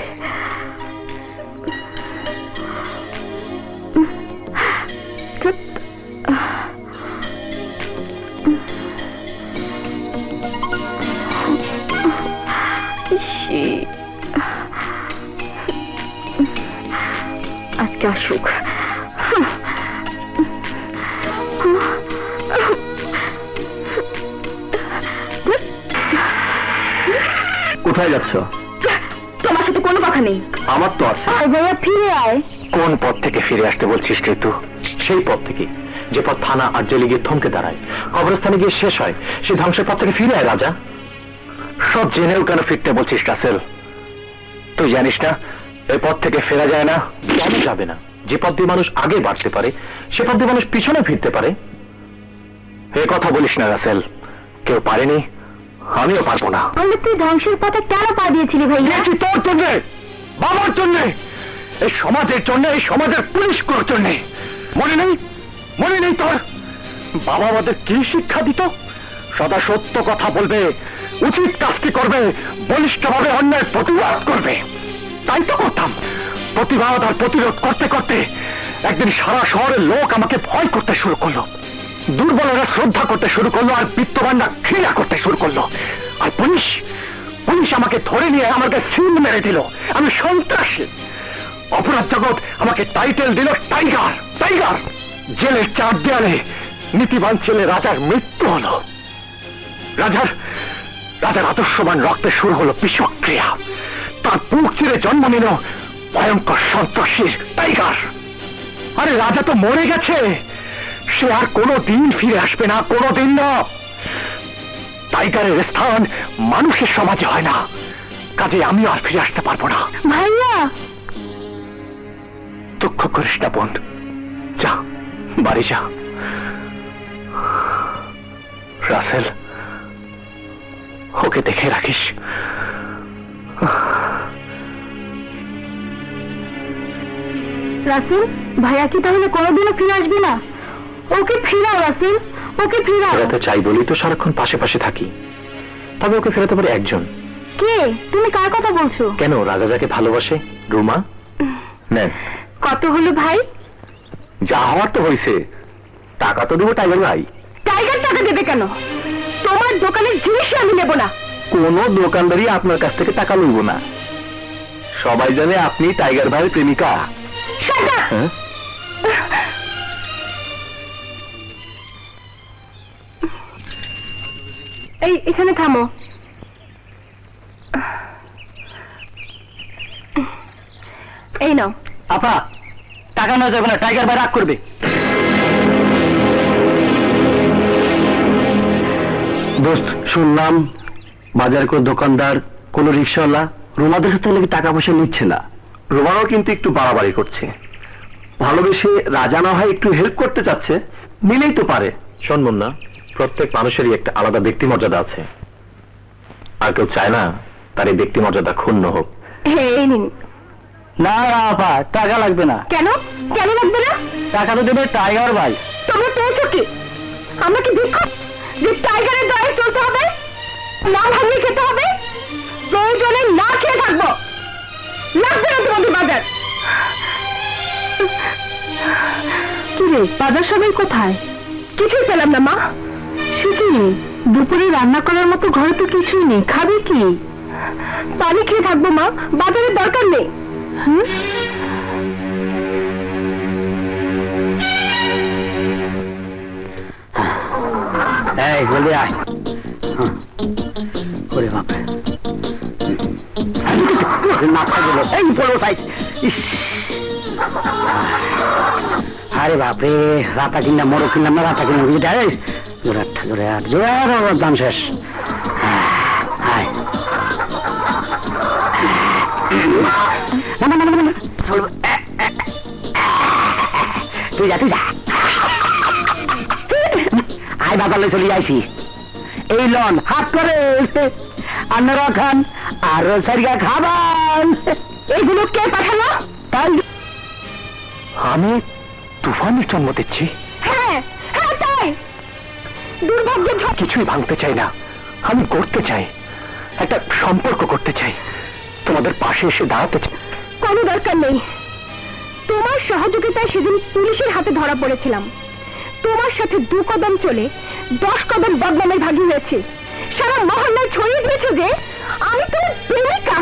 আজকে আসুক। কোথায় যাচ্ছ? তোমার সাথে কোনো কথা নেই। আমার তো আছে। ভাইয়া ফিরে আয়। কোন পথ থেকে ফিরে আসতে বলছিস ঋতু? সেই পথ থেকে, যে পথ থানা আর জেলে গিয়ে থমকে দাঁড়ায়, কবরস্থানে গিয়ে শেষ হয়, সেই ধ্বংসের পথ থেকে ফিরে আয় রাজা। সব জেনেও কেন ফিরতে বলছিস রাসেল? তুই জানিস না এই পথ থেকে ফেরা যায় না? কেন যাবে না? যে পথ দিয়ে মানুষ আগে বাড়তে পারে, সে পথ দিয়ে মানুষ পিছনে ফিরতে পারে। এ কথা বলিস না রাসেল, কেউ পারেনি, আমিও পারবো না। তাহলে তুই ধ্বংসের পথে কেন পা দিয়েছিলি ভাইয়া? তোর জন্য, বাবার জন্য, এই সমাজের জন্য, এই সমাজের পুলিশগুলোর জন্য। মনে নেই? মনে নেই তোর? বাবা আমাদের কি শিক্ষা দিত? সদা সত্য কথা বলবে, উচিত কাজটি করবে, বলিষ্ঠভাবে অন্যায় প্রতিবাদ করবে। তাই তো করতাম। প্রতিবাদ আর প্রতিরোধ করতে করতে একদিন সারা শহরের লোক আমাকে ভয় করতে শুরু করলো, দুর্বলরা শ্রদ্ধা করতে শুরু করলো, আর বিত্তবানরা ঘৃণা করতে শুরু করলো। আর পুলিশ আমাকে ধরে নিয়ে আমাকে সিল মেরে দিল। আমি সন্ত্রাসী। অপরাধ জগৎ আমাকে টাইটেল দিল টাইগার। টাইগার। জেলের 4 দেয়ালে নীতিবান ছেলে রাজার মৃত্যু হলো। রাজার আদর্শবান রক্তে শুরু হলো বিষক্রিয়া। তার বুক চিরে জন্ম নিল ভয়ঙ্কর সন্ত্রাসীর টাইগার। আরে রাজা তো মরে গেছে, সে আর কোনোদিন ফিরে আসবে না, কোনোদিন না। টাইগারের স্থান মানুষের সমাজে হয় না, কাজে আমি আর ফিরে আসতে পারবো না। ভাইয়া, দুঃখ করিস না বোন, যা বাড়ি যা। রাসেল, ওকে দেখে রাখিস। রাসেল, ভাইয়া কি তাহলে কোনোদিনও ফিরে আসবে না? ওকে ফিরাও রাসেল, ওকে ফিরাও। ফেরাতে চাই বলেই তো সারাক্ষণ পাশে পাশে থাকি। তবে ওকে ফেরাতে পারে একজন। কে? তুমি কার কথা বলছো? কেন, রাজা যাকে ভালোবাসে, রুমা। নেন। কত হলো ভাই? যা হওয়ার তো হয়েছে, টাকা তো দেবো টাইগার ভাই। টাইগার টাকা দেবে কেন? তোমার দোকানের জিনিস আমি নেব না। কোন দোকানদারই আপনার কাছ থেকে টাকা লইব না। সবাই জানে আপনি টাইগার ভাইয়ের প্রেমিকা। হ্যাঁ? এই এখানে থামো। এই নাও। আপা, টাকা নেওয়া যাবে না, টাইগার ভাই রাগ করবে। দোস্ত, শুনলাম বাজার কোন দোকানদার, কোন রিক্সাওয়ালা রুমাদের সাথে নাকি টাকা পয়সা নিচ্ছে না। রুমাও কিন্তু একটু বাড়াবাড়ি করছে। ভালোবেসে রাজা না হয় একটু হেল্প করতে চাচ্ছে, নিলেই তো পারে। শোন মুন্না, প্রত্যেক মানুষেরই একটা আলাদা ব্যক্তি মর্যাদা আছে, আর কেউ চায় না তার এই ব্যক্তি মর্যাদা ক্ষুণ্ণ হোক। এই নিন। না আপা, টাকা লাগবে না। কেন? কেন লাগবে না? টাকা তো দেবে টাইগার ভাই। তোমরা পেয়েছো কি? আমরা কি ভিক্ষুক যে টাইগারের দয়ে চলতে হবে, না ভাঙিয়ে খেতে হবে? প্রয়োজনে না খেয়ে থাকবো, লাগবে না তোমাদের বাজার। কি রে, বাজার সবাই কোথায়? কিছুই পেলাম না মা। সে কি, দুপুরে রান্না করার মতো ঘরে তো কিছুই নেই, খাবে কি? পানি খেয়ে থাকবো মা, বাজারের দরকার নেই। এই জলদি আয়। ওরে বাপরে, মাথা গেল। এই পড়ো সাইড। আরে বাপরে, রাতা কিনলাম, মরো কিনলাম না, রাতা কিনলাম। জোরে আট দাম শেষ। আয় তুই যা, তুই যা। আয় বাজারে চলে যাইছি। এই লন হাত করে আপনারা খান, আর সারিয়া খাবান। এগুলো কে পাঠালো? তাই আমি তুফানের জন্ম দিচ্ছি। হ্যাঁ হ্যাঁ, তাই। দুর্ভাগ্যের কিছুই ভাঙতে চাই না, আমি করতে চাই, একটা সম্পর্ক করতে চাই, তোমাদের পাশে এসে দাঁড়াতে চাই। কোনো দরকার নেই। তোমার সহযোগিতায় সেদিন পুলিশের হাতে ধরা পড়েছিলাম। তোমার সাথে 2 কদম চলে 10 কদম বদনামের ভাগী হয়েছে। সারা মহল্লায় ছড়িয়ে দিয়েছে যে আমি তোমার প্রেমিকা।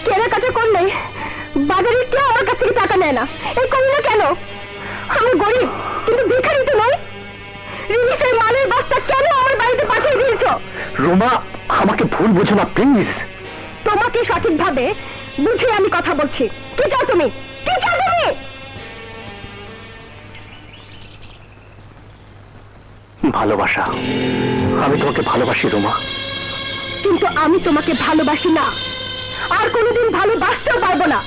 কেনাকাটা করলে বাজারে কেউ আমার কাছ থেকে টাকা নেয় না। এই করি না কেন? আমি গরিব, কিন্তু ভিখারি তো নই। রিলিফের মালের বস্তা কেন আমার বাড়িতে পাঠিয়ে দিয়েছো? রোমা, আমাকে ভুল বুঝো না প্লিজ। তোমাকে সঠিকভাবে বুঝে আমি কথা বলছি। কি চাও তুমি? কি চাও তুমি? ভালোবাসা। আমি তোমাকে ভালোবাসি রোমা। কিন্তু আমি তোমাকে ভালোবাসি না, আর কোনোদিন ভালোবাসতেও পারবো না।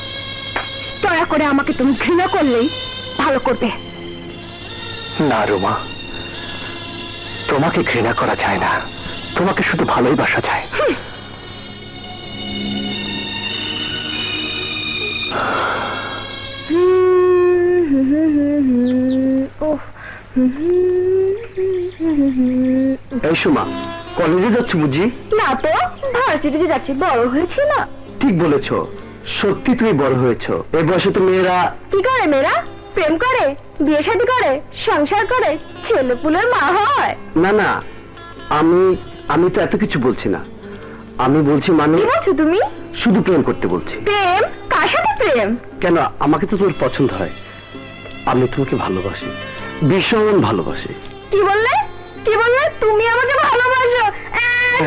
দয়া করে আমাকে তুমি ঘৃণা করলেই ভালো করবে। না রোমা, তোমাকে ঘৃণা করা যায় না, তোমাকে শুধু ভালোই বাসা যায়। ওহ, এই সুমা, কলেজে যাচ্ছ বুঝি? না তো, ভার্সিটিতে যাচ্ছি, বড় হয়েছি না। ঠিক বলেছ, সত্যি তুমি বড় হয়েছো। এই বয়সে তো মেয়েরা কি করে? মেয়েরা প্রেম করে, বিয়ে শাদী করে, সংসার করে, ছেলে পুলের মা হয়। না না, আমি তো এত কিছু বলছি না। আমি বলছি মানুষ। কি বলছো তুমি? শুধু প্রেম করতে বলছি। প্রেম? কার সাথে প্রেম? কেন, আমাকে তো তোর পছন্দ হয়। আমি তোমাকে ভালোবাসি, ভীষণ ভালোবাসি। কি বললে? কি বললে? তুমি আমাকে ভালোবাসো?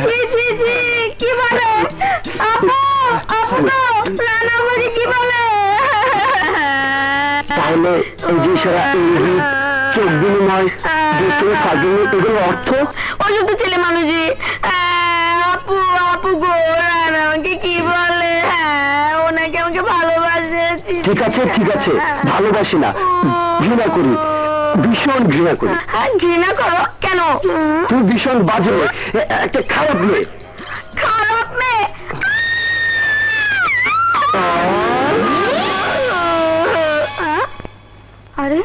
জি জি জি, কি বলে? আপু আপু রানা বলি কি বলে? তাহলে এই যে সারা ইঙ্গিত, চোখ বিনিময়, দুটো ফাগুন, এগুলোর অর্থ? ওসব তো ছেলে মানুষই। আপু আপু গো, রানা আমাকে কি বলে? ওনাকে আমাকে ভালোবাসে। ঠিক আছে ঠিক আছে, ভালোবাসি না, ঘৃণা করি, ভীষণ ঘৃণা করি। ঘৃণা করো কেন? তুই ভীষণ বাজে, একটা খারাপ মেয়ে। খারাপ মেয়ে? আরে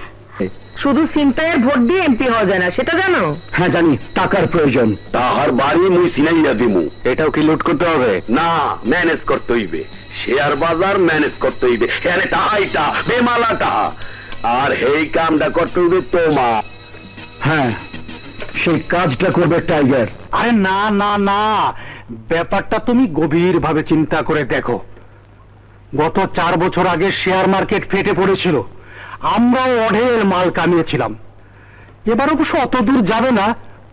শুধু সিম্পায়ের ভোট দিয়ে এমপি হওয়া যায় না, সেটা জানো? হ্যাঁ জানি, টাকার প্রয়োজন। তাহার বাড়ি মুই সিনাইয়া দিমু। এটাও কি লুট করতে হবে? না, ম্যানেজ করতে হইবে। শেয়ার বাজার ম্যানেজ করতে হইবে। এখানে টাহাইটা বেমালা টাহা, আর এই কামটা করতে হইবে তোমা। হ্যাঁ, সেই কাজটা করবে টাইগার। আরে না না না, ব্যাপারটা তুমি গভীর ভাবে চিন্তা করে দেখো। গত 4 বছর আগে শেয়ার মার্কেট ফেটে পড়েছিল, আমরাও অঢেল মাল কামিয়েছিলাম। এবার অবশ্য অত দূর যাবে না,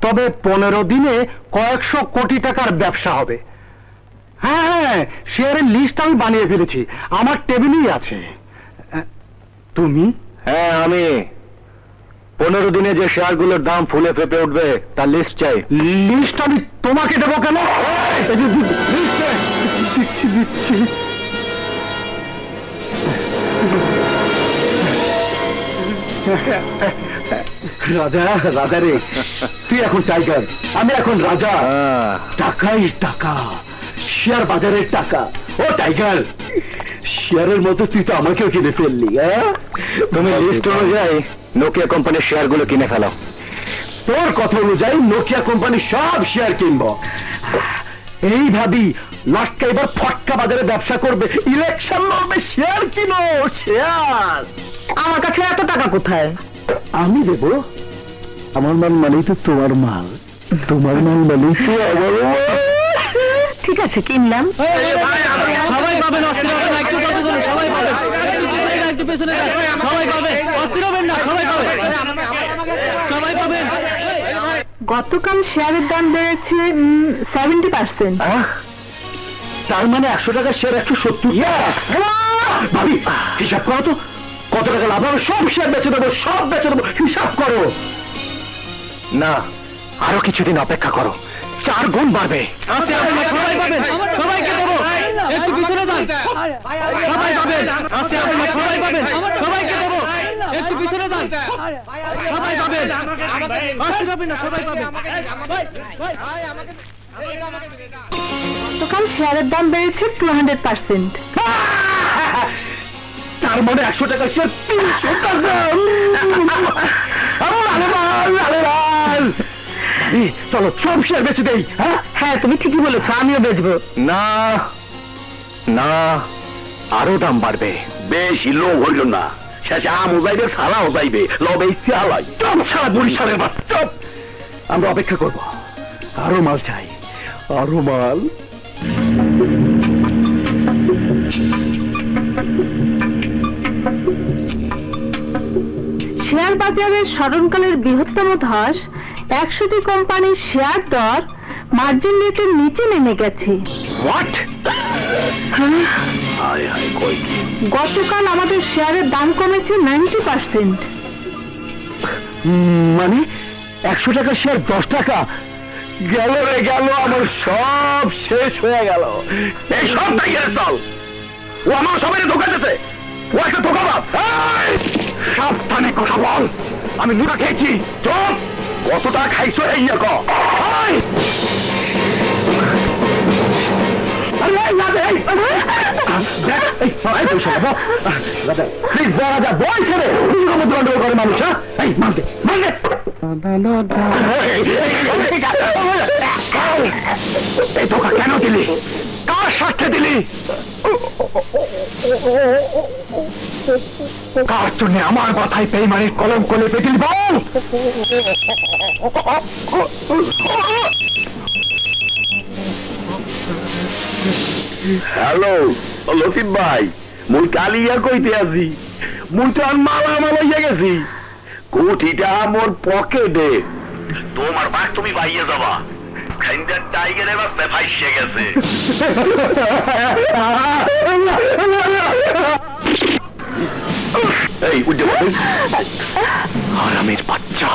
তবে 15 দিনে কয়েকশো কোটি টাকার ব্যবসা হবে। হ্যাঁ হ্যাঁ, শেয়ারের লিস্ট আমি বানিয়ে ফেলেছি, আমার টেবিলেই আছে। তুমি? হ্যাঁ আমি। 15 দিনে যে শেয়ারগুলোর দাম ফুলে ফেপে উঠবে তার লিস্ট চাই। লিস্ট আমি তোমাকে দেবো কেন? দিচ্ছি দিচ্ছি। রাজা, রাজা রে, তুই এখন টাইগার, আমি এখন রাজা। টাকাই টাকা, শেয়ার বাজারের টাকা। ও টাইগার, শেয়ারের মতো তুই তো আমাকেও কিনে ফেললি। তুমি লিস্ট অনুযায়ী নোকিয়া কোম্পানির শেয়ার গুলো কিনে ফেলাও। তোর কথা অনুযায়ী নোকিয়া কোম্পানির সব শেয়ার কিনবো। এই ভাবি লটকা এবার ফটকা বাজারে ব্যবসা করবে, ইলেকশন লড়বে, শেয়ার কিনো, শেয়ার। আমার কাছে এত টাকা কোথায়? আমি দেবো। আমার মাল মানেই তো তোমার মাল, তোমার মাল মানেই তো আমার মাল। ঠিক আছে, কিনলাম। সবাই পাবেন, অস্থির হবেন না, একটু কথা বলুন, সবাই পাবেন, একটু পেছনে যান, সবাই পাবেন, অস্থির হবেন না, সবাই পাবেন, সবাই পাবেন। গতকাল শেয়ারের দাম বেড়েছে 70%। তার মানে 100 টাকার শেয়ার 170। ভাবি হিসাব করো তো, কত টাকা লাভ হবে? সব শেয়ার বেচে দেবো, সব বেচে দেবো, হিসাব করো। না, আরো কিছুদিন অপেক্ষা করো, 4 গুণ বাড়বে। সবাই পাবেন, সবাইকে দেবো, একটু পিছনে যান, সবাই পাবেন, সবাই পাবেন, সবাইকে দেবো, একটু পিছনে যান, সবাই পাবেন, অস্থির হবেন না, সবাই পাবেন। গতকাল শেয়ারের দাম বেড়েছে 200%। তার মানে 100 টাকার শেয়ার 300 টাকা। চলো সব শেয়ার বেচে দেই। হ্যাঁ, তুমি ঠিকই বলেছো, আমিও বেচবো। না না, আরো দাম বাড়বে। বেশি লোভ হইল না, শেষে আমও যাইবে, সালাও যাইবে, লবে ইচ্ছে হালাই। চপ সারা বরিশালের বাস, চপ। আমরা অপেক্ষা করব, আরো মাল চাই, আরো মাল। শেয়ার বাজারের স্মরণকালের বৃহত্তম ধস, 100টি কোম্পানির শেয়ার দর মার্জিন রেটের নিচে নেমে গেছে। হোয়াট? হায় হায়, কই কি? গতকাল আমাদের শেয়ারের দাম কমেছে 90%। মানে 100 টাকার শেয়ার 10 টাকা? গেল রে গেল, আমার সব শেষ হয়ে গেল। এই সব টাইগারের চল, ও আমার সবাই ধোকা দিতেছে, ও একটা ধোকাবাজ। সাবধানে কথা বল, আমি নুরা খেয়েছি। চুপ, কত টাকা খাইছো এই আরে করে মানুষ, হ্যাঁ মানতে মানতে এই ধোকা কেন দিলি? কার সাথে দিলি? কার জন্য আমার মাথায় বেইমানির কলঙ্ক লেপে দিল বল? হ্যালো লতিফ ভাই, মুই কালিয়া কইতে আছি। মুই তো আর মালা হইয়া গেছি। কোটিটা মোর পকেটে। তোমার বাঘ তুমি বাইয়ে যাবা। খাইন্দার টাইগারের বাচ্চা ফাইসে গেছে। এই উঠে বল, হারামের বাচ্চা।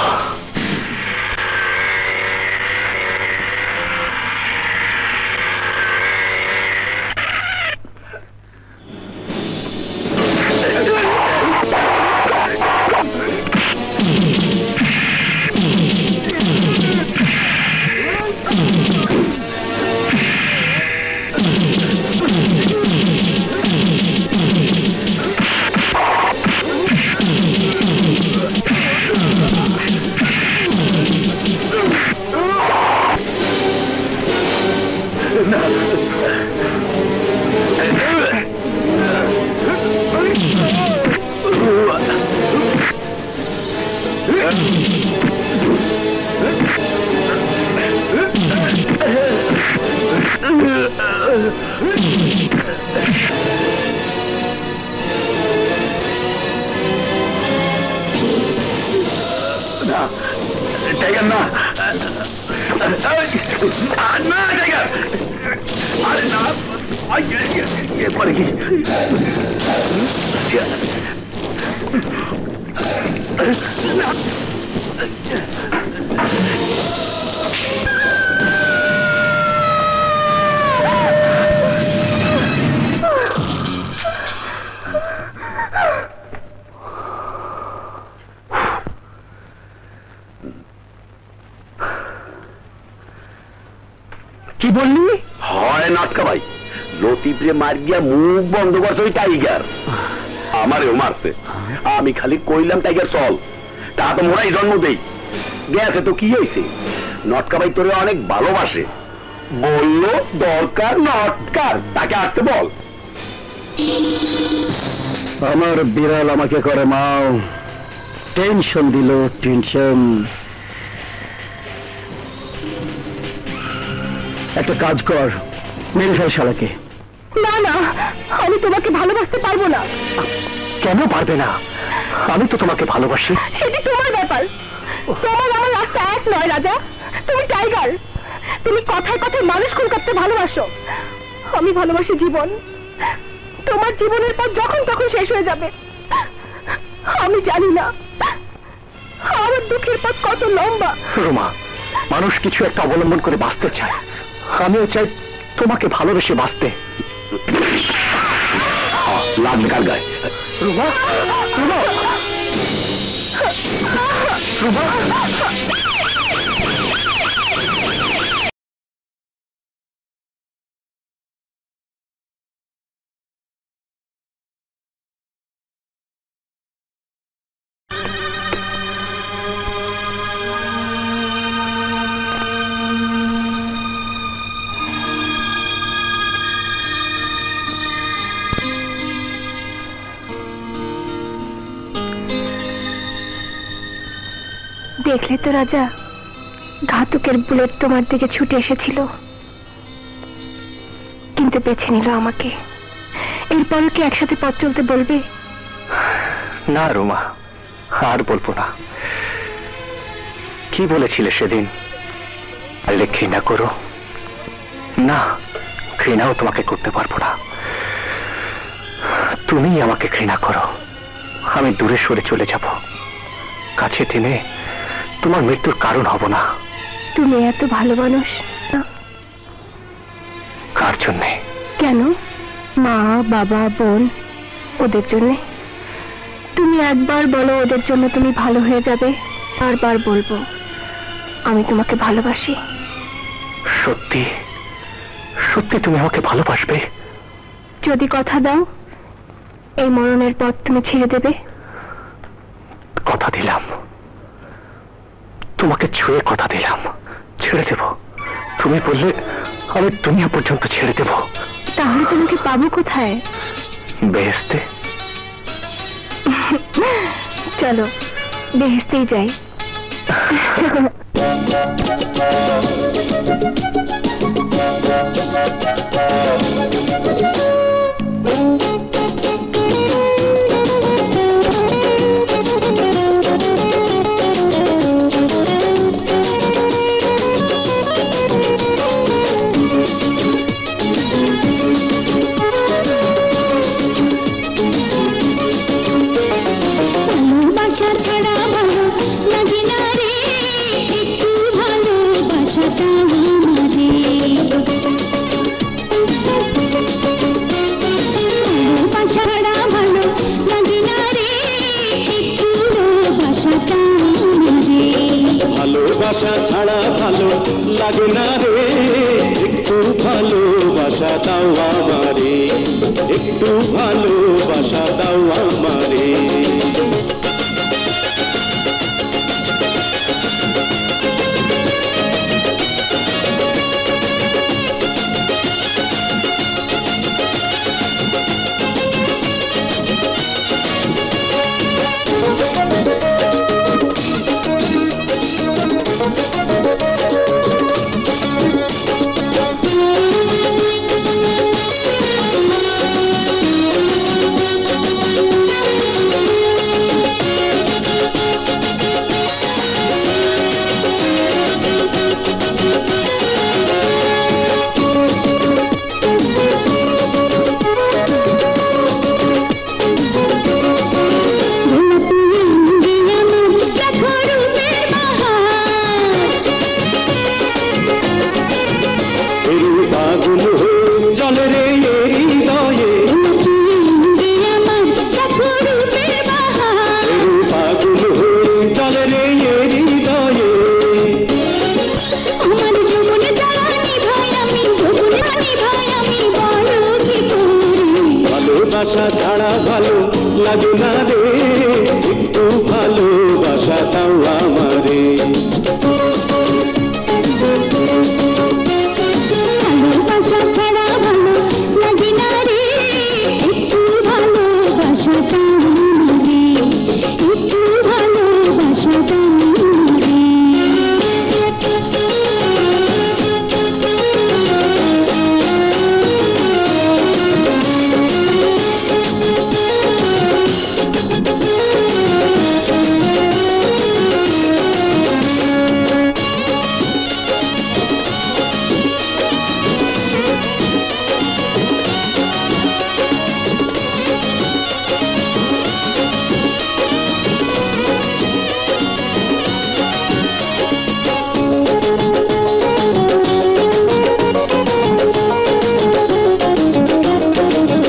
টাইগার না, না টাইগার, আরে না, এরপরে কি? কি বললি? হয় নাটকা ভাই, লতিফরে মার গিয়া মুখ বন্ধ করছে ওই টাইগার। আমারেও মারছে। আমি খালি কইলাম টাইগার চল, তা তো মোরাই জন্ম দেই। গেছে তো কি হয়েছে? নটকা ভাই তোরে অনেক ভালোবাসে, বললো দরকার নটকার, তাকে আসতে বল। আমার বিড়াল আমাকে করে মাও, টেনশন দিল, টেনশন। একটা কাজ কর, মেরে ফেল শালাকে। না না, আমি তোমাকে ভালোবাসতে পারবো না। কেন পারবে না? আমি তো তোমাকে ভালোবাসি। সেটা তোমার ব্যাপার। তোমার আমার রাস্তা এক নয় রাজা। তুমি টাইগার, তুমি কথায় কথায় মানুষ খুন করতে ভালোবাসো। আমি ভালোবাসি জীবন। তোমার জীবনের পর যখন তখন শেষ হয়ে যাবে। আমি জানি না আমার দুঃখের পথ কত লম্বা। রোমা, মানুষ কিছু একটা অবলম্বন করে বাঁচতে চায়। আমিও চাই তোমাকে ভালোবেসে বাঁচতে। লাগবে কার গায়ে? রোমা, রোমা, রোমা। দেখলে তো রাজা, ঘাতকের বুলেট তোমার দিকে ছুটে এসেছিল, কিন্তু বেছে নিল আমাকে। এরপরও কি একসাথে পথ চলতে বলবে? না রোমা, আর বলবো না। কি বলেছিলে সেদিন? পারলে ঘৃণা করো। না, ঘৃণাও তোমাকে করতে পারবো না। তুমি আমাকে ঘৃণা করো, আমি দূরে সরে চলে যাব। কাছে টেনে তোমার মৃত্যুর কারণ হব না। তুমি এত ভালো মানুষ না। কার জন্যে? কেন? মা, বাবা, বোন, ওদের জন্যে। তুমি একবার বলো ওদের জন্য তুমি ভালো হয়ে যাবে। বারবার বলবো আমি তোমাকে ভালোবাসি। সত্যি? সত্যি তুমি আমাকে ভালোবাসবে? যদি কথা দাও এই মরণের পর তুমি ছেড়ে দেবে। কথা দিলাম, তোমাকে ছুঁয়ে কথা দিলাম, ছেড়ে দেব। তুমি বললে আমি দুনিয়া পর্যন্ত ছেড়ে দেব। তাহলে তোমাকে পাবো কোথায়? বেহেশতে। চলো বেহেশতেই যাই। ভালোবাসা ছাড়া ভালো লাগে না রে, একটু ভালোবাসা দাও আমারে, একটু ভালোবাসা দাও আমারে। ভালোবাসা ছাড়া ভালো লাগে না রে, একটু ভালোবাসা দাও আমারে। ভালোবাসা ছাড়া ভালো লাগে না রে, একটু ভালোবাসা দাও আমারে, একটু ভালোবাসা দাও আমারে। ভালোবাসা ছাড়া ভালো লাগে না রে,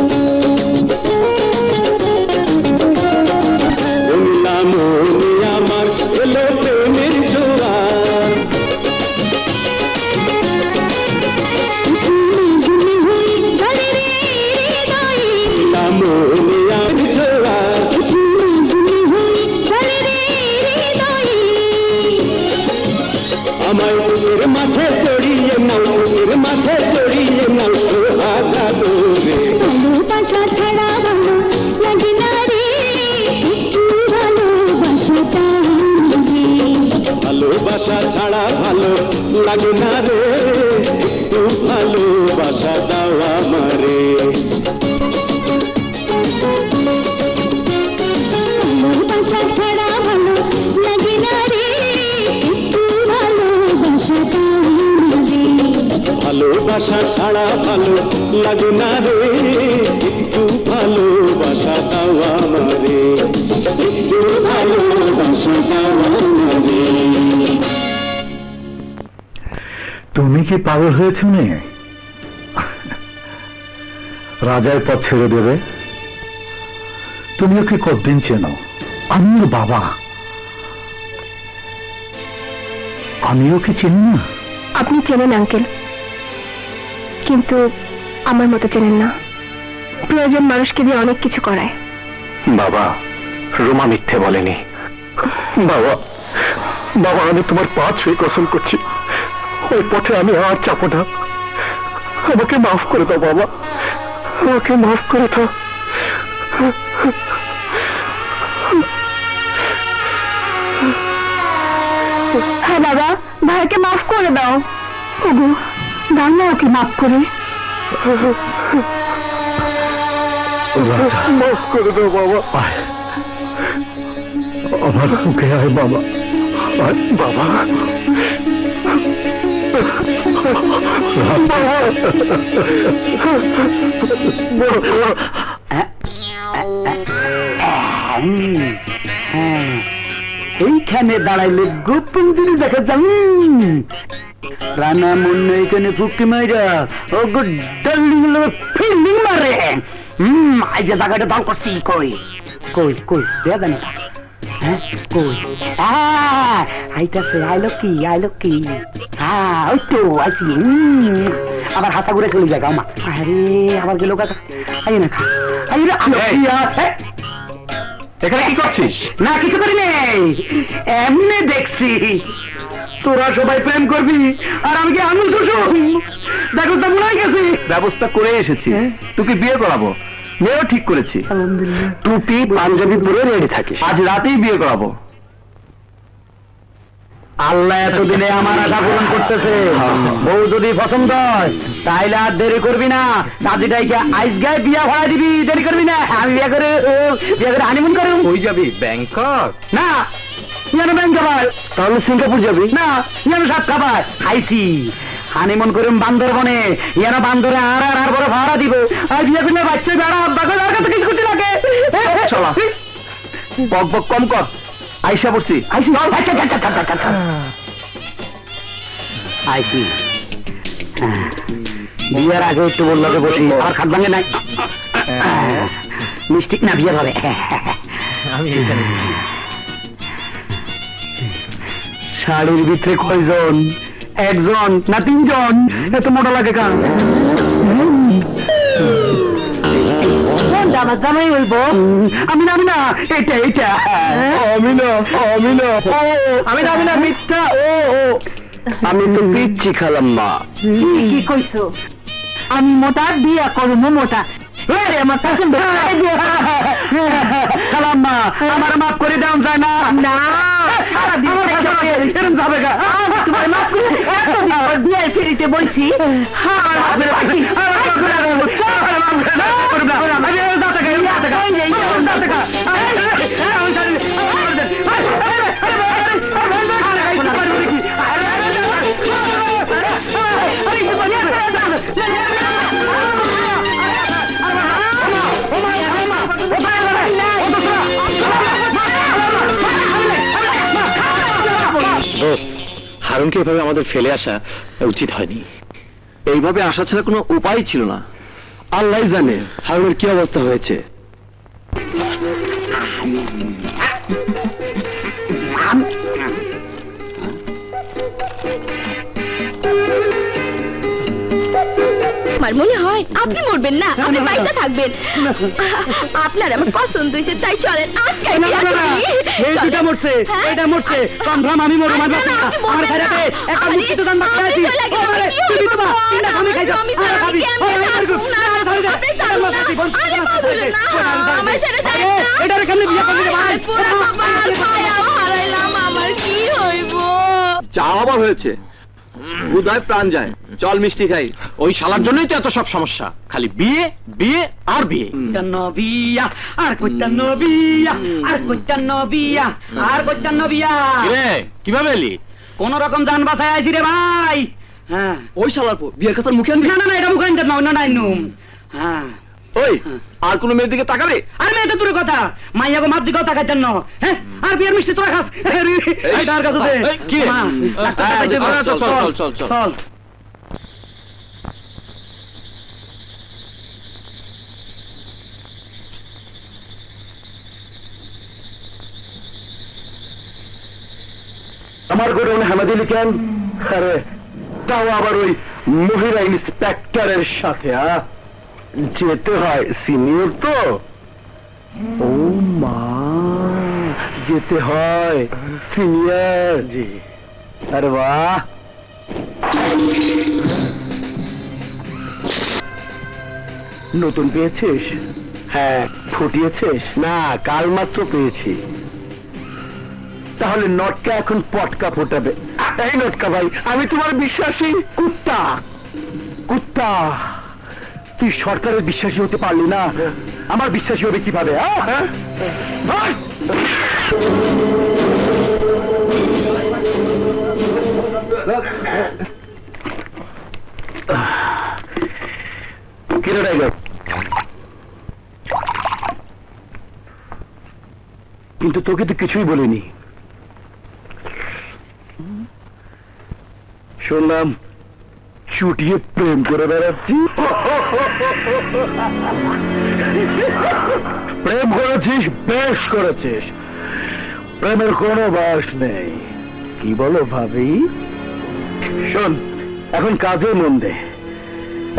একটু ভালোবাসা দাও আমারে। ভালোবাসা ছাড়া ভালো লাগে না রে, একটু ভালোবাসা দাও আমারে। ভালোবাসা ছাড়া ভালো লাগে না রে, একটু ভালোবাসা দাও আমারে। ভালোবাসা ছাড়া ভালো লাগে না রে, একটু ভালোবাসা দাও আমারে, একটু ভালোবাসা দাও আমারে। তুমি কি পাগল হয়েছ মেয়ে? রাজার পথ ছেড়ে দেবে? তুমি ওকে কতদিন চেনো? আমি ওর বাবা, আমি ওকে চিনি না? আপনি চেনেন আঙ্কেল, কিন্তু আমার মতো চেনেন না। প্রয়োজন মানুষকে দিয়ে অনেক কিছু করায়। বাবা, রোমা মিথ্যে বলেনি। বাবা, বাবা, আমি তোমার পা ছুঁয়ে কসম করছি, ওই পথে আমি আর চাপো না। আমাকে মাফ করে দাও বাবা, আমাকে মাফ করে দাও। হ্যাঁ বাবা, ভাইকে মাফ করে দাও। ওগো, দাও না ওকে মাফ করে। মাফ করে দাও বাবা। আমার মুখে আয় বাবা, বাবা। এইখানে দাঁড়াইলে গোপন জিনিস দেখা যান। রানা মুন্না এখানে ফুকি মাইরা ও ডার্লিং ফিল্ডিং মারে। আজ জায়গাটা দাও করছি। কই কই কই দেয়া না, হ্যাঁ কই আইতাছে। আইলো কি আইলো কি? হ্যাঁ ওই তো আইছি। আবার হাতা ঘুরে চলে যায় মা। আরে আবার গেল কাকা। আই না খা, আই না এখানে কি করছিস? না কিছু করি নেই, এমনি দেখছি। তোরা সবাই প্রেম করবি আর আমি কি আঙুল কুসুম? দেখো তো মনে হয়ে গেছি। ব্যবস্থা করে এসেছি, তোকে বিয়ে করাবো। মেয়েও ঠিক করেছি। টুপি পাঞ্জাবি পরে রেডি থাকিস, আজ রাতেই বিয়ে করাবো। আল্লাহ এতদিনে আমার আশা পূরণ করতেছে। বউ যদি পছন্দ হয় তাইলে আর দেরি করবি না, কাজীটাইকে আইস গায়ে বিয়া ভাড়া দিবি। দেরি করবি না, আমি বিয়ে করে হানিমুন করে। কই যাবি? ব্যাংকক? না, ইয়ানো ব্যাংক যাবার। তাহলে সিঙ্গাপুর যাবি? না, ইয়ানো সাত খাবার খাইছি। হানিমুন করুন বান্দরবনে, ইয়ানো বান্দরে আর আর আর বড় ভাড়া দিব। আর বিয়ে করলে বাচ্চা বেড়া বাঘ আর কাছে কিছু করতে লাগে। চলা, বক বক কম কর। আইসা পড়ছি। আইসি আইসি বিয়ের আগে একটু বললো বসি। আর খাট ভাঙে নাই, মিষ্টিক না বিয়ে করে। আমি শাড়ির ভিতরে কয়জন? একজন না তিনজন? এত মোটা লাগে কান? আমার জামাই হইব। আমি না, আমি না, এটা এটা আমি না, আমি না, আমি না, আমি না, মিথ্যা। ও আমি তো পিচ্ছি খালাম মা। কি কইছো? আমি মোটা, বিয়া করবো মোটা। আমার পছন্দ। খালাম্মা, আমার মাফ করে দেওয়া যায় না? না, এরকম যাবে গা। বিয়ে ফিরিতে বলছি। দোস্ত, হারুনকে এভাবে আমাদের ফেলে আসা উচিত হয়নি। এইভাবে আসা ছাড়া কোনো উপায় ছিল না। আল্লাহ জানে হারুনের কি অবস্থা হয়েছে। আমার মনে হয় আপনি মরবেন না, আপনি বাইরে থাকবেন। আপনার আমার পছন্দ হয়েছে, তাই চলেন আজকে। এটা মরছে, এটা মরছে, কনফার্ম আমি মরবো। আমার খাইরাতে একটা মুক্তি দান বাকি আছে। তুমি তো না, আমি খাইছো, আমি খাবি। এটারে কেমনে বিয়ে করবি রে ভাই? আমার কি হইব? যা আবার হয়েছে, বুধায় প্রাণ যায়। চল মিষ্টি খাই। ওই শালার জন্যই তো এত সব সমস্যা, খালি বিয়ে বিয়ে আর বিয়ে। নবিয়া আর কইতাম নবিয়া, আর কইতাম নবিয়া, আর কইতাম নবিয়া। কিভাবে এলি? কোন রকম জান বাঁচায় আইছি রে ভাই। হ্যাঁ, ওই শালার বিয়ের কথা মুখে আনবি? না না না, এটা মুখে আনতে না, না নুম। হ্যাঁ, ওই আর কোন মেয়ের দিকে তাকাবে? আর মেয়ে তো তোর কথা, মাইয়া গো মার দিকেও তাকার জন্য। হ্যাঁ, আর বিয়ের মিষ্টি তোরা খাস? তার কাছে কি? চল চল চল চল। আমার গোডাউনে হামাদি লিখেন। আরে তাও আবার ওই মহিলা ইন্সপেক্টরের সাথে যেতে হয়, সিনিয়র তো। ও মা, যেতে হয় সিনিয়র। জি, আরে বাহ। নতুন পেয়েছিস? হ্যাঁ। ফুটিয়েছিস? না, কাল মাত্র পেয়েছি। তাহলে নটকা এখন পটকা ফোটাবে। এই নটকা ভাই, আমি তোমার বিশ্বাসী কুত্তা। কুত্তা, তুই সরকারের বিশ্বাসী হতে পারলি না, আমার বিশ্বাসী হবে কিভাবে? কিরে টাইগার, কিন্তু তোকে তো কিছুই বলিনি। শুনলাম চুটিয়ে প্রেম করে বেড়াচ্ছি। প্রেম করেছিস, বেশ করেছিস। প্রেমের কোনো বয়স নেই, কি বলো ভাবি? শোন, এখন কাজে মন দে।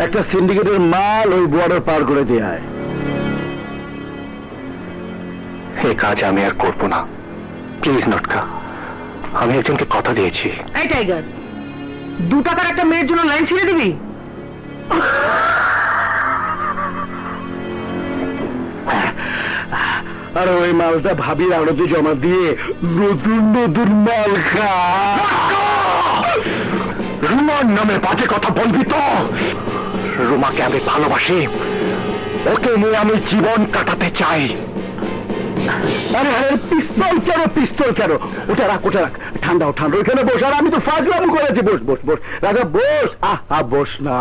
একটা সিন্ডিকেটের মাল ওই বর্ডার পার করে দেয়। এই কাজ আমি আর করবো না, প্লিজ নটকা। আমি একজনকে কথা দিয়েছি। এই টাইগার, 2 টাকার একটা মেয়ের জন্য লাইন ছেড়ে দিবি? আর ওই মালটা ভাবির আড়তে জমা দিয়ে নতুন নতুন মাল খা। রুমার নামে বাজে কথা বলবি তো? রুমাকে আমি ভালোবাসি, ওকে নিয়ে আমি জীবন কাটাতে চাই। আরে আরে, পিস্তল কেন, পিস্তল কেন? ওটা রাখ, ওটা রাখ। ঠান্ডাও ঠান্ডা, ওইখানে বস। আর আমি তো ফাজলাম করেছি। বস বস বস রাজা, বস। বস না।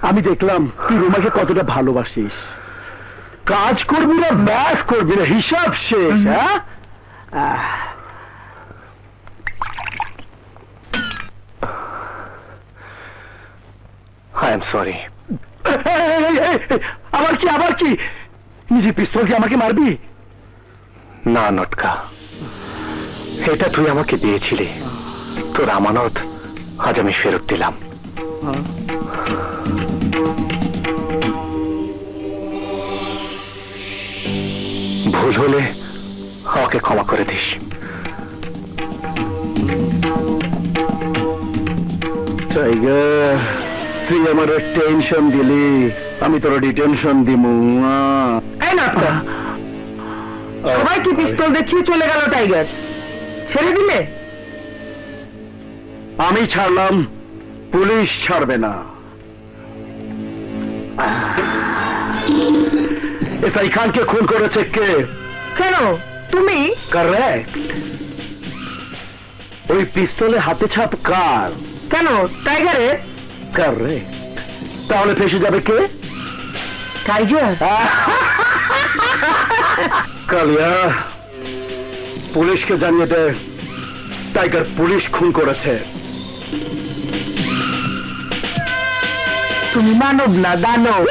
আমি দেখলাম তুই রুমাকে কতটা ভালোবাসিস। কাজ করবি না, ব্যাস করবি না, হিসাব শেষ। হ্যাঁ, আই এম সরি। আবার কি, আবার কি? নিজে পিস্তল কি আমাকে মারবি? না নটকা, এটা তুই আমাকে দিয়েছিলি, তোর আমানত আজ আমি ফেরত দিলাম। ভুল হলে আমাকে ক্ষমা করে দিস। টাইগার, তুই আমার টেনশন দিলি, আমি তোর ডিটেনশন দিমু। এই নটকা, সবাই কি পিস্তল দেখিয়ে চলে গেল টাইগার? ছেড়ে দিলে? আমি ছাড়লাম, পুলিশ ছাড়বে না। এসআই খানকে খুন করেছে কে? কেন, তুমি? কারেক্ট। ওই পিস্তলে হাতে ছাপ কার? কেন, টাইগারের? কারেক্ট। তাহলে ফেসে যাবে কে? টাইগার। কালিয়া, পুলিশকে জানিয়ে দে টাইগার পুলিশ খুন করেছে। তুমি মানব না, দানব।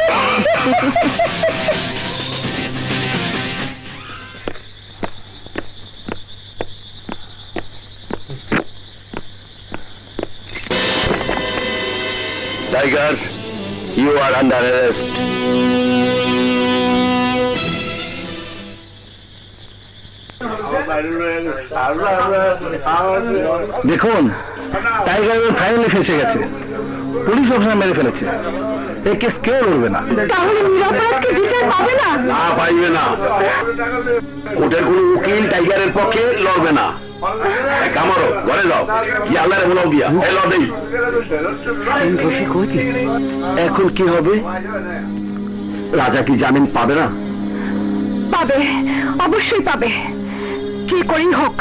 Tiger, you are under arrest. দেখুন, টাইগারের ফাইনালে ফেসে গেছে, পুলিশ অফিসার মেরে ফেলেছে। এই কেস কেউ লড়বে না। তাহলে নিরাপরাধকে বিচার পাবে না? না, পাইবে না। কোর্টের কোন উকিল টাইগারের পক্ষে লড়বে না। কামারো, ঘরে যাও, কি আল্লাহরে বলাও গিয়া লড়েই। এখন কি হবে? রাজা কি জামিন পাবে না? পাবে, অবশ্যই পাবে। যে করেই হোক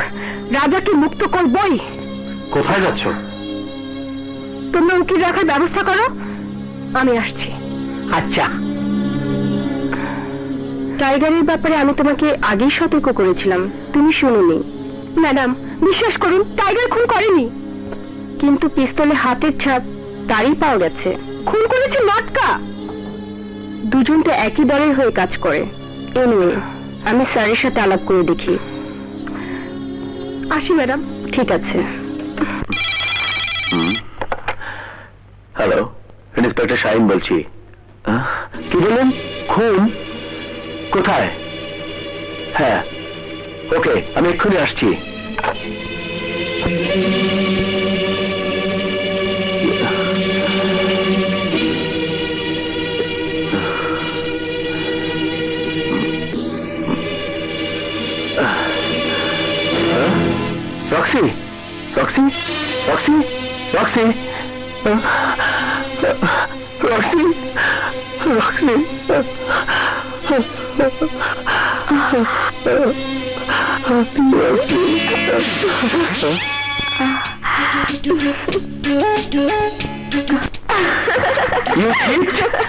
রাজাকে মুক্ত করবই। কোথায় যাচ্ছ? তোমরা উকিল রাখার ব্যবস্থা করো, আমি আসছি। আচ্ছা। টাইগারের ব্যাপারে আমি তোমাকে আগেই সতর্ক করেছিলাম, তুমি শুনোনি। ম্যাডাম, বিশ্বাস করুন, টাইগার খুন করেনি। কিন্তু পিস্তলে হাতের ছাপ তারই পাওয়া গেছে। খুন করেছে নটকা। দুজন তো একই দলের হয়ে কাজ করে। এনিওয়ে, আমি স্যারের সাথে আলাপ করে দেখি। আসি ম্যাডাম। ঠিক আছে। হ্যালো, ইন্সপেক্টর শাহিন বলছি। কি বললেন? খুন? কোথায়? হ্যাঁ, ওকে, আমি এক্ষুনি আসছি। Roxie, Roxie, Roxie, Roxie, Roxie, Roxie, You kicked?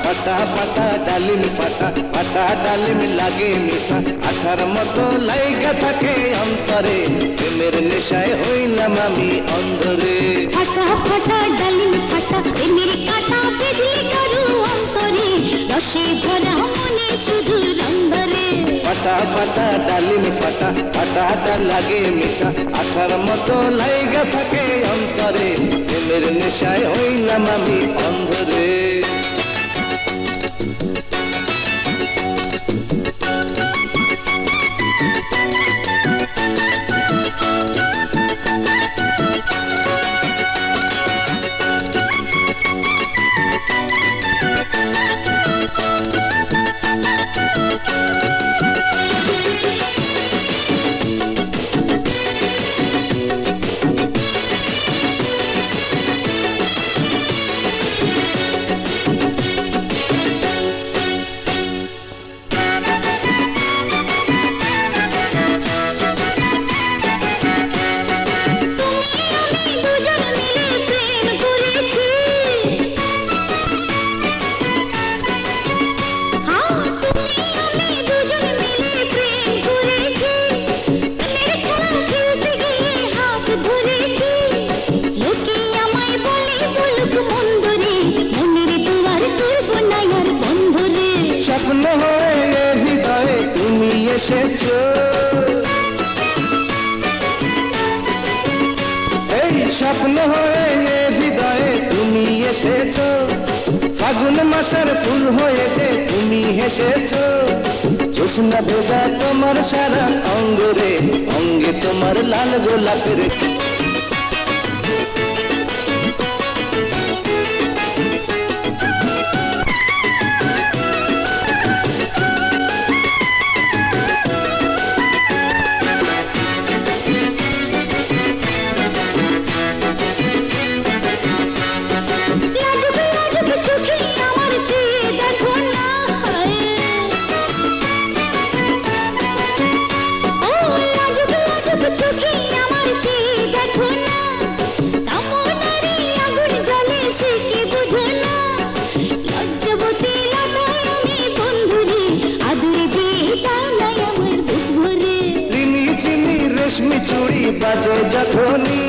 পাতা পাতা ডালিম পাতা পাতা ডালিম লাগে মিঠা আঠার মতো লাইগা থাকে অন্তরে প্রেমের নেশায় হইলাম আমি অন্ধরে ফাটা ফাটা ডালিম ফাটা প্রেমের কাটা বিজলি করু অন্তরে রসে ভরা মনে শুধু রন্ধরে পাতা পাতা ডালিম পাতা পাতাটা লাগে মিঠা আঠার মতো লাইগা থাকে অন্তরে প্রেমের নেশায় হইলাম আমি অন্ধরে স্বপ্ন হয়ে হৃদয়ে তুমি এসেছো ফাগুন মাসের ফুল হয়েছে তুমি হেসেছো জোৎস্না ভেজা তোমার সারা অঙ্গরে অঙ্গে তোমার লাল গোলাপের চুড়ি বাজে যখনি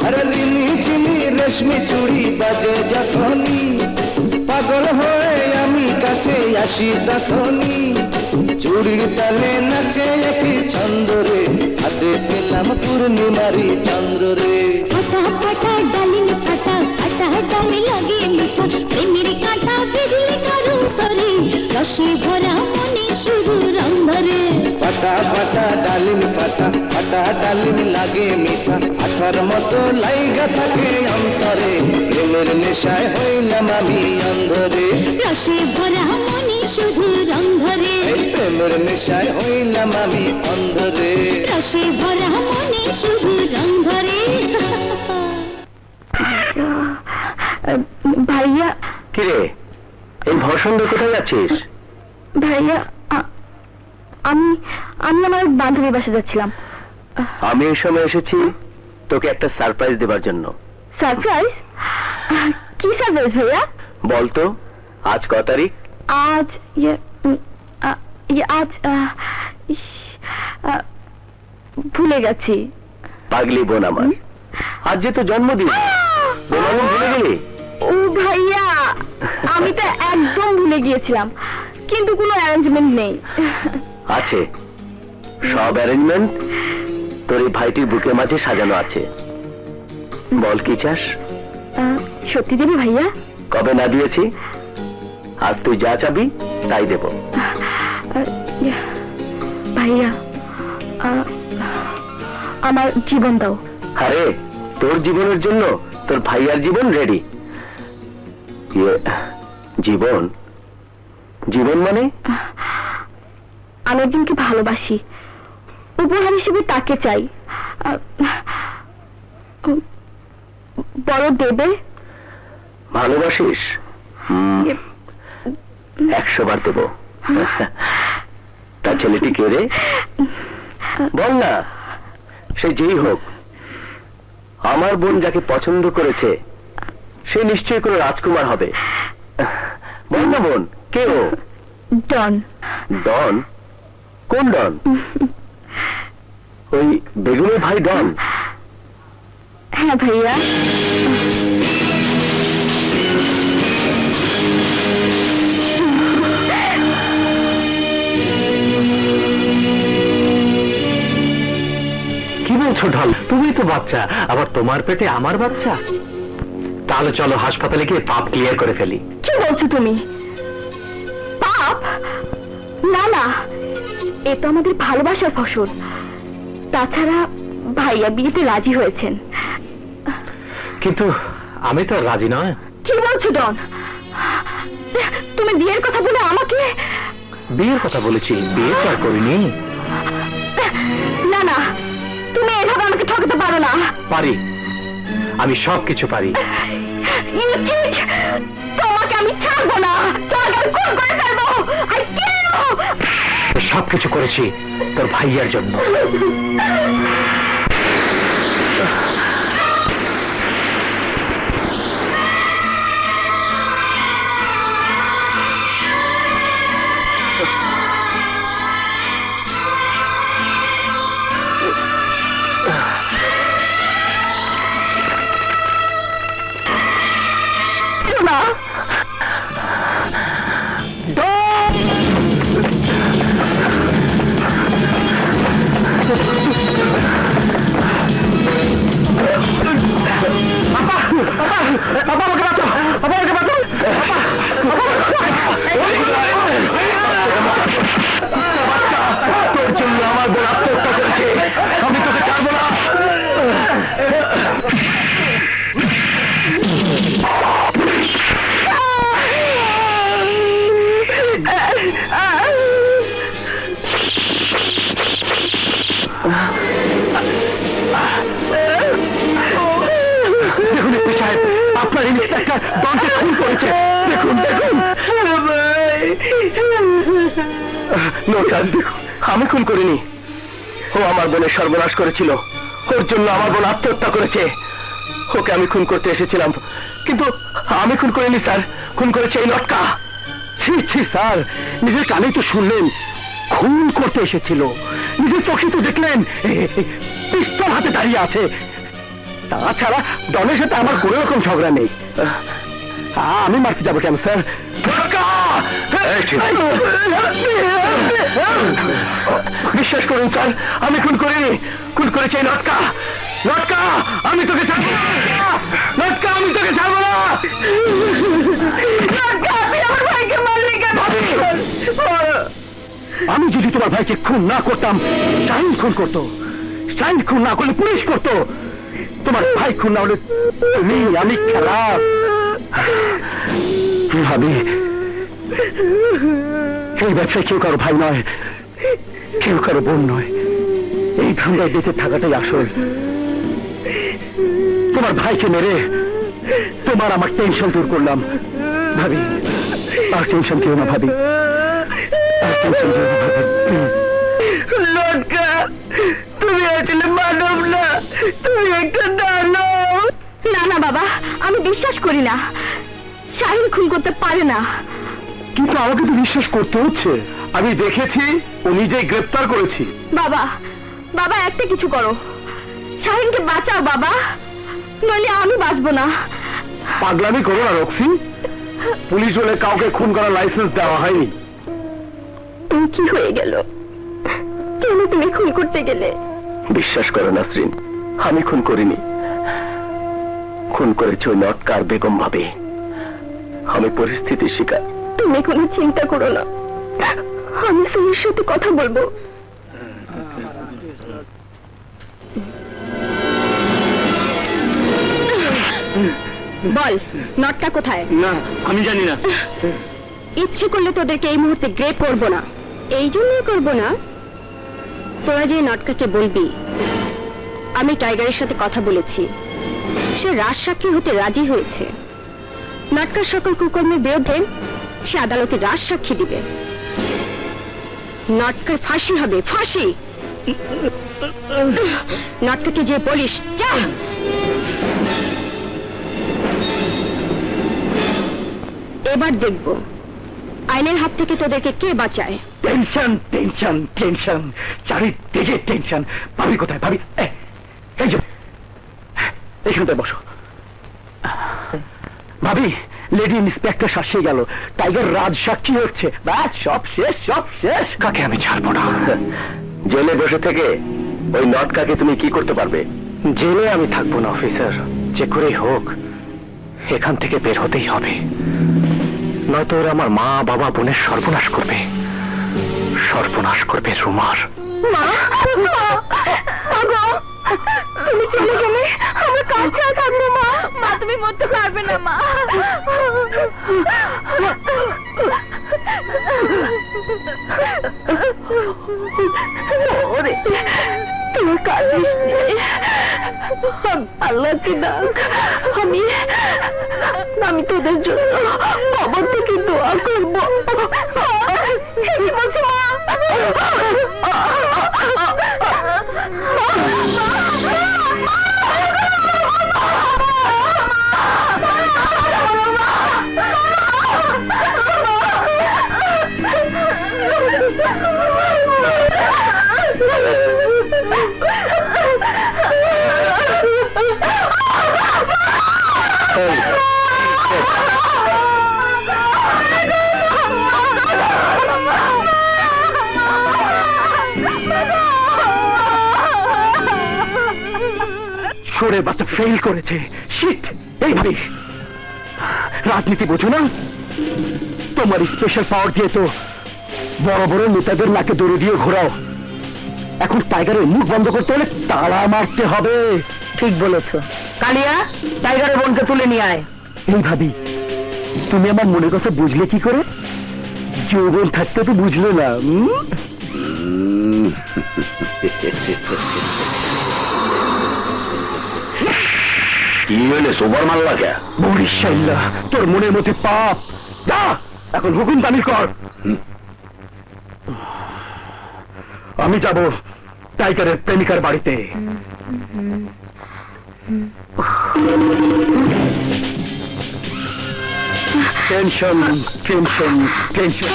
আরে লিনি চিনি রেশমি চুড়ি বাজে যখনি পাগল হয়ে আমি কাছে আসি তখনি চুড়ির তালে নাচে একটি ছন্দরে হাতে পেলাম পূর্ণিমারি চন্দ্রে ফাটা ফাটা ডালিম ফাটা ফাটা ডালি লাগে মিঠা প্রেমের কাঁটা বিজলি করু তরে রসে ভরা মনে শুধু রন্ধরে পাতা পাতা ডালিম পাতা পাতা ডালিম লাগে মিঠা আঠার মতো লাইগা থাকে অন্তরে প্রেমের নেশায় হইলাম আমি অন্ধরে রসে ভরা মনে শুধু রন্ধরে প্রেমের নেশায় হইলাম আমি অন্ধরে রসে ভরা মনে শুধু রন্ধরে ভাইয়া কিরে, এই ভর সন্ধ্যা কোথায় যাচ্ছিস? ভাইয়া আমি আমার বান্ধবীর বাসা যাচ্ছিলাম। আমি এই সময় এসেছি তোকে একটা সারপ্রাইজ দেবার জন্য। সারপ্রাইজ? কি সারপ্রাইজ ভাইয়া? বলতো আজ ক তারিখ? আজ আজ ভুলে গেছি। পাগলি বোন আমার, আজ যে তো জন্মদিন, ভুলে গেলি? ও ভাইয়া, আমি তো একদম ভুলে গিয়েছিলাম, কিন্তু কোনো অ্যারেঞ্জমেন্ট নেই। আছে, সব অ্যারেঞ্জমেন্ট তোর এই ভাইটির বুকের মাঝে সাজানো আছে। বল কি চাস? সত্যি দেবে ভাইয়া? কবে না দিয়েছি? আজ তুই যা চাবি তাই দেব। ভাইয়া আমার জীবন দাও। আরে তোর জীবনের জন্য তোর ভাইয়ার জীবন রেডি। জীবন? জীবন মানে? আমি একজনকে ভালোবাসি, উপহার হিসেবে তাকে চাই। বড় দেবে? ভালোবাসিস? 100 বার দেব। তার ছেলেটি কে রে? বল না, সে যেই হোক, আমার বোন যাকে পছন্দ করেছে সে নিশ্চয়ই কোনো রাজকুমার হবে। বল না বোন, কে ও? ডন। ডন? কোন ডন? ওই বেগুনের ভাই ডন? হ্যাঁ ভাইয়া। কি বলছো ঢাল? তুমি তো বাচ্চা, আবার তোমার পেটে আমার বাচ্চা। তাহলে চলো হাসপাতালে গিয়ে পাপ ক্লিয়ার করে ফেলি। কি বলছো তুমি? পাপ? না না, এ তো আমাদের ভালোবাসার ফসল। তাছাড়া ভাইয়া বিয়েতে রাজি হয়েছেন। কিন্তু আমি তো রাজি নয়। কি বলছো ডন? তুমি বিয়ের কথা বলে আমাকে? বিয়ের কথা বলেছি, বিয়ে তো আর করিনি। না না, তুমি এভাবে আমাকে ঠকাতে পারো না। পারি, আমি সবকিছু পারি। তোমাকে আমি ছাড়বো না, তোমাকে আমি খুন করে ফেলবো। সবকিছু করেছি তোর ভাইয়ার জন্য। তোর জন্য আমার বোন আত্মহত্যা করেছে, আমি তোকে ছাড়বো না। দেখুন একটু সাহেব, আপনার ইন্সপেক্টর ডনকে খুন করেছে। দেখুন দেখুন। দেখুন, আমি খুন করিনি। ও আমার বোনের সর্বনাশ করেছিল, ওর জন্য আমার বোন আত্মহত্যা করেছে। ওকে আমি খুন করতে এসেছিলাম, কিন্তু আমি খুন করিনি স্যার, খুন করেছে এই লটকা। ছি ছি স্যার, নিজের কানেই তো শুনলেন খুন করতে এসেছিল, নিজের চোখে তো দেখলেন পিস্তল হাতে দাঁড়িয়ে আছে। তাছাড়া ডনের সাথে আমার কোনো রকম ঝগড়া নেই। আমি মারতে যাবো কেন স্যার? বিশ্বাস করুন স্যার, আমি খুন করিনি, খুন করেছে এই লটকা। লটকা, আমি তোকে ছাড়বো না। লটকা, আমি তোকে ছাড়বো না। আমার ভাইকে মারলি কেন? আমি যদি তোমার ভাইকে খুন না করতাম, শাহিন খুন করতো। শাহিন খুন না করলে পুলিশ করতো। তোমার ভাই খুন না হলে তুমি আমি খেলা ভাবি। এই ব্যবসায় কেউ কারো ভাই নয়, কেউ কারো বোন নয়। এই ধান্দায় বেঁচে থাকাটাই আসল। তোমার ভাইকে মেরে তোমার আমার টেনশন দূর করলাম। ভাবি, আর টেনশন কেউ না ভাবি, আর টেনশন কেউ না ভাবি। লটকা, তুমি আসলে মানব না, তুমি একটা দানব। না না বাবা, আমি বিশ্বাস করি না, শাহিন খুন করতে পারে না। কিন্তু আমাকে তো বিশ্বাস করতে হচ্ছে, আমি দেখেছি ও নিজেই গ্রেপ্তার করেছি। বাবা, বাবা একটা কিছু করো, শাহিনকে বাঁচাও বাবা, নইলে আমি বাঁচবো না। পাগলামি করো না রক্সি, পুলিশ বলে কাউকে খুন করার লাইসেন্স দেওয়া হয়নি। কি হয়ে গেল? কেন তুমি খুন করতে গেলে? বিশ্বাস করো নাসরিন, আমি খুন করিনি, খুন করেছে ওই নটকার বেগম ভাবে। আমি পরিস্থিতির শিকার। তুমি কোনো চিন্তা করো না, আমি সুমির সাথে কথা বলবো। বল, নটকা কোথায়? না, আমি জানি না। ইচ্ছে করলে তোদেরকে এই মুহূর্তে গ্রেপ করবো না। এই জন্যই করবো না, তোরা যে নটকাকে বলবি আমি টাইগারের সাথে কথা বলেছি, সে রাজসাক্ষী হতে রাজি হয়েছে। নটকার সকল কুকর্মের বিরুদ্ধে সে আদালতে রাজসাক্ষী দিবে। নটকার ফাঁসি হবে, ফাঁসি। নটকাকে যে বলিস যা। এবার দেখব আইনের হাত থেকে তোদেরকে কে বাঁচায়। টেনশন টেনশন টেনশন, চারিদিকে টেনশন। ভাবি কোথায়? ভাবি এই যে এইখানটায় বসো। ভাবি, লেডি ইন্সপেক্টর শাসিয়ে গেল, টাইগার রাজ সাক্ষী হচ্ছে, ব্যাস সব শেষ, সব শেষ। কাকে আমি ছাড়বো না। জেলে বসে থেকে ওই নটকাকে তুমি কি করতে পারবে? জেলে আমি থাকবো না অফিসার, যে করেই হোক এখান থেকে বের হতেই হবে, নয়তো ওরা আমার মা বাবা বোনের সর্বনাশ করবে, সর্বনাশ করবে রুমার। মা, তুমি চলে গেলে আমার কাছে থাকবো। মা, মা তুমি মরতে পারবে না মা। তোমার কাঁদিস আল্লাহকে ডাক, আমি তোদের জন্য বাবার থেকে দোয়া করবো। ছোড়ে বাচ্চা ফেল করেছে। শিট! এই ভাই, রাজনীতি বোঝো না? তোমার স্পেশাল পাওয়ার দিয়ে তো বড় বড় নেতাদের নাকে দড়ি দিয়ে ঘোরাও। এখন টাইগারের মুখ বন্ধ করতে হলে তালা মারতে হবে। ঠিক বলেছ। কালিয়া, টাইগারের বোনকে তুলে নিয়ে আয়। এই ভাবি, তুমি আমার মনের কথা বুঝলে কি করে? যৌবন থাকতে তো বুঝলে না। কি হলে সোবার মাল্লা কে? বরিশাল্লাহ, তোর মনের মধ্যে পাপ। যা এখন হুকুম তামিল কর। আমি যাব টাইগারের প্রেমিকার বাড়িতে। Tension tension tension.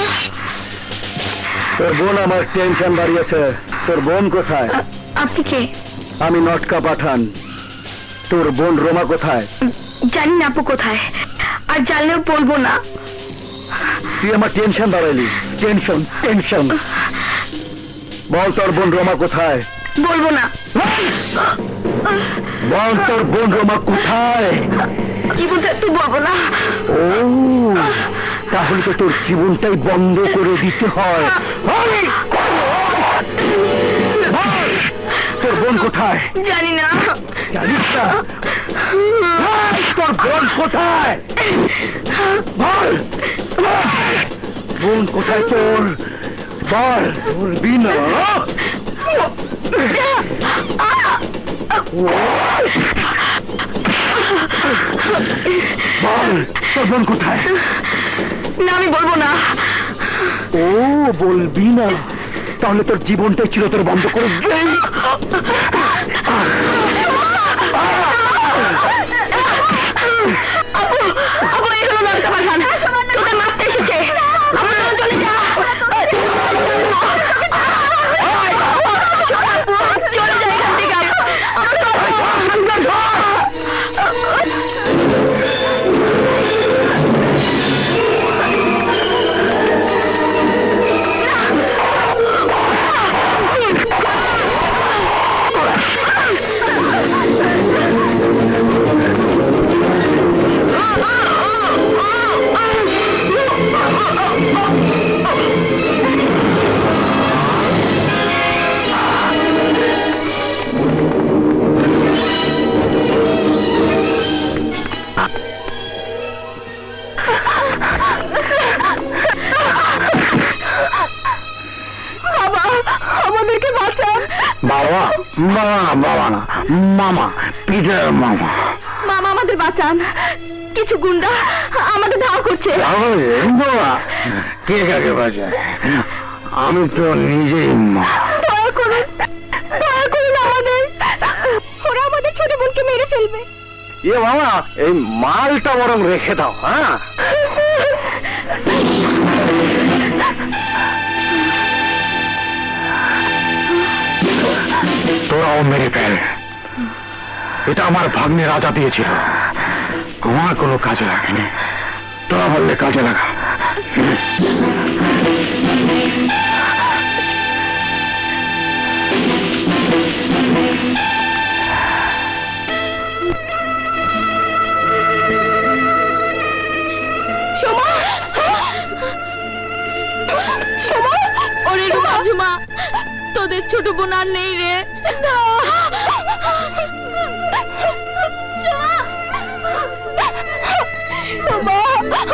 তোর বোন আমার টেনশন বাড়িয়েছে। তোর বোন কোথায়? আপনি কে? আমি নটকা পাঠান। তোর বোন রোমা কোথায়? জানি না আপু কোথায়, আর জানলেও বলবো না। তুই আমার টেনশন বাড়াইলি। Tension tension. বল তোর বোন রোমা কোথায়? বলবো না। বল তোর বোন রোমা কোথায়? জীবনটা তুই বলবো না। ও, তাহলে তো তোর জীবনটাই বন্ধ করে দিতে হয়। তোর বোন কোথায়? জানি না। জানিস না? তোর বোন কোথায়? বল, বোন কোথায় তোর? বল, বলবি না? বল তোর বোন কোথায়? না আমি বলবো না। ও বলবি না? তাহলে তোর জীবনটাই চিরতরে বন্ধ করে দেই। আপু এই হলো লঙ্কা বাগান, তোকে মারতে এসেছে। আমার চলে যা, চলে যা এখান থেকে। আমাদেরকে বাঁচান বাবা। বাবা না, মামা, পিটার মামা। মামা আমাদের বাঁচান, কিছু গুন্ডা আমাদের ধাওয়া করছে। বাবা কে কাকে বাঁচায়? আমি তো নিজেই মা। দয়া করুন আমাদের, ওরা আমাদের ছোট বোনকে মেরে ফেলবে। এ মামা এই মালটা বরং রেখে দাও। হ্যাঁ তোরাও মেরে ফেল, এটা আমার ভাগ্নে রাজা দিয়েছিল, আমার কোনো কাজে লাগেনি, তোরা বললে কাজে লাগা। ওরে ঝুমা, তোদের ছোট বোন আর নেই রে।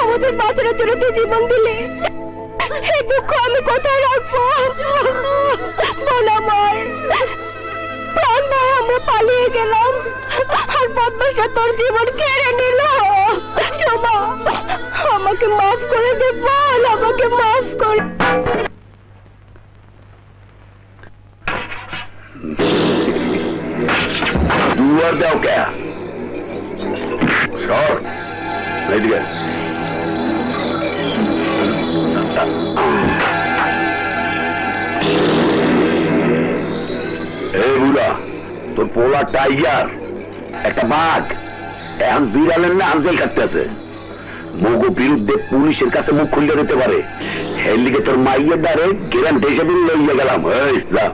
আমাদের বাচ্চারা চোরকে জীবন দিলে এই দুঃখ আমি কোথায় রাখবো? বল আমার প্রাণ নয়, আমরা পালিয়ে গেলাম আর বদমাশরা তোর জীবন কেড়ে নিল। সোমা আমাকে মাফ করে দে, বল আমাকে মাফ করে। দুয়ার দাও কে? সর এদিকে। এই বুড়া, তোর পোলা টাইগার একটা বাঘ এখন বিড়ালের না আনজেল কাটতে আছে। মগো বিরুদ্ধে পুলিশের কাছে মুখ খুলে দিতে পারে, এর লিগে তোর মাইয়ের দ্বারে গ্যারান্ট হিসেবে লইয়া গেলাম। এই যা।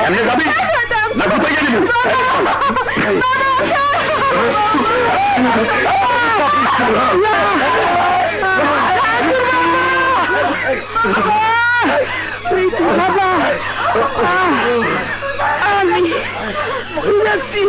এমনি যাবি না তো পেয়ে যাবি। আমি যাচ্ছি।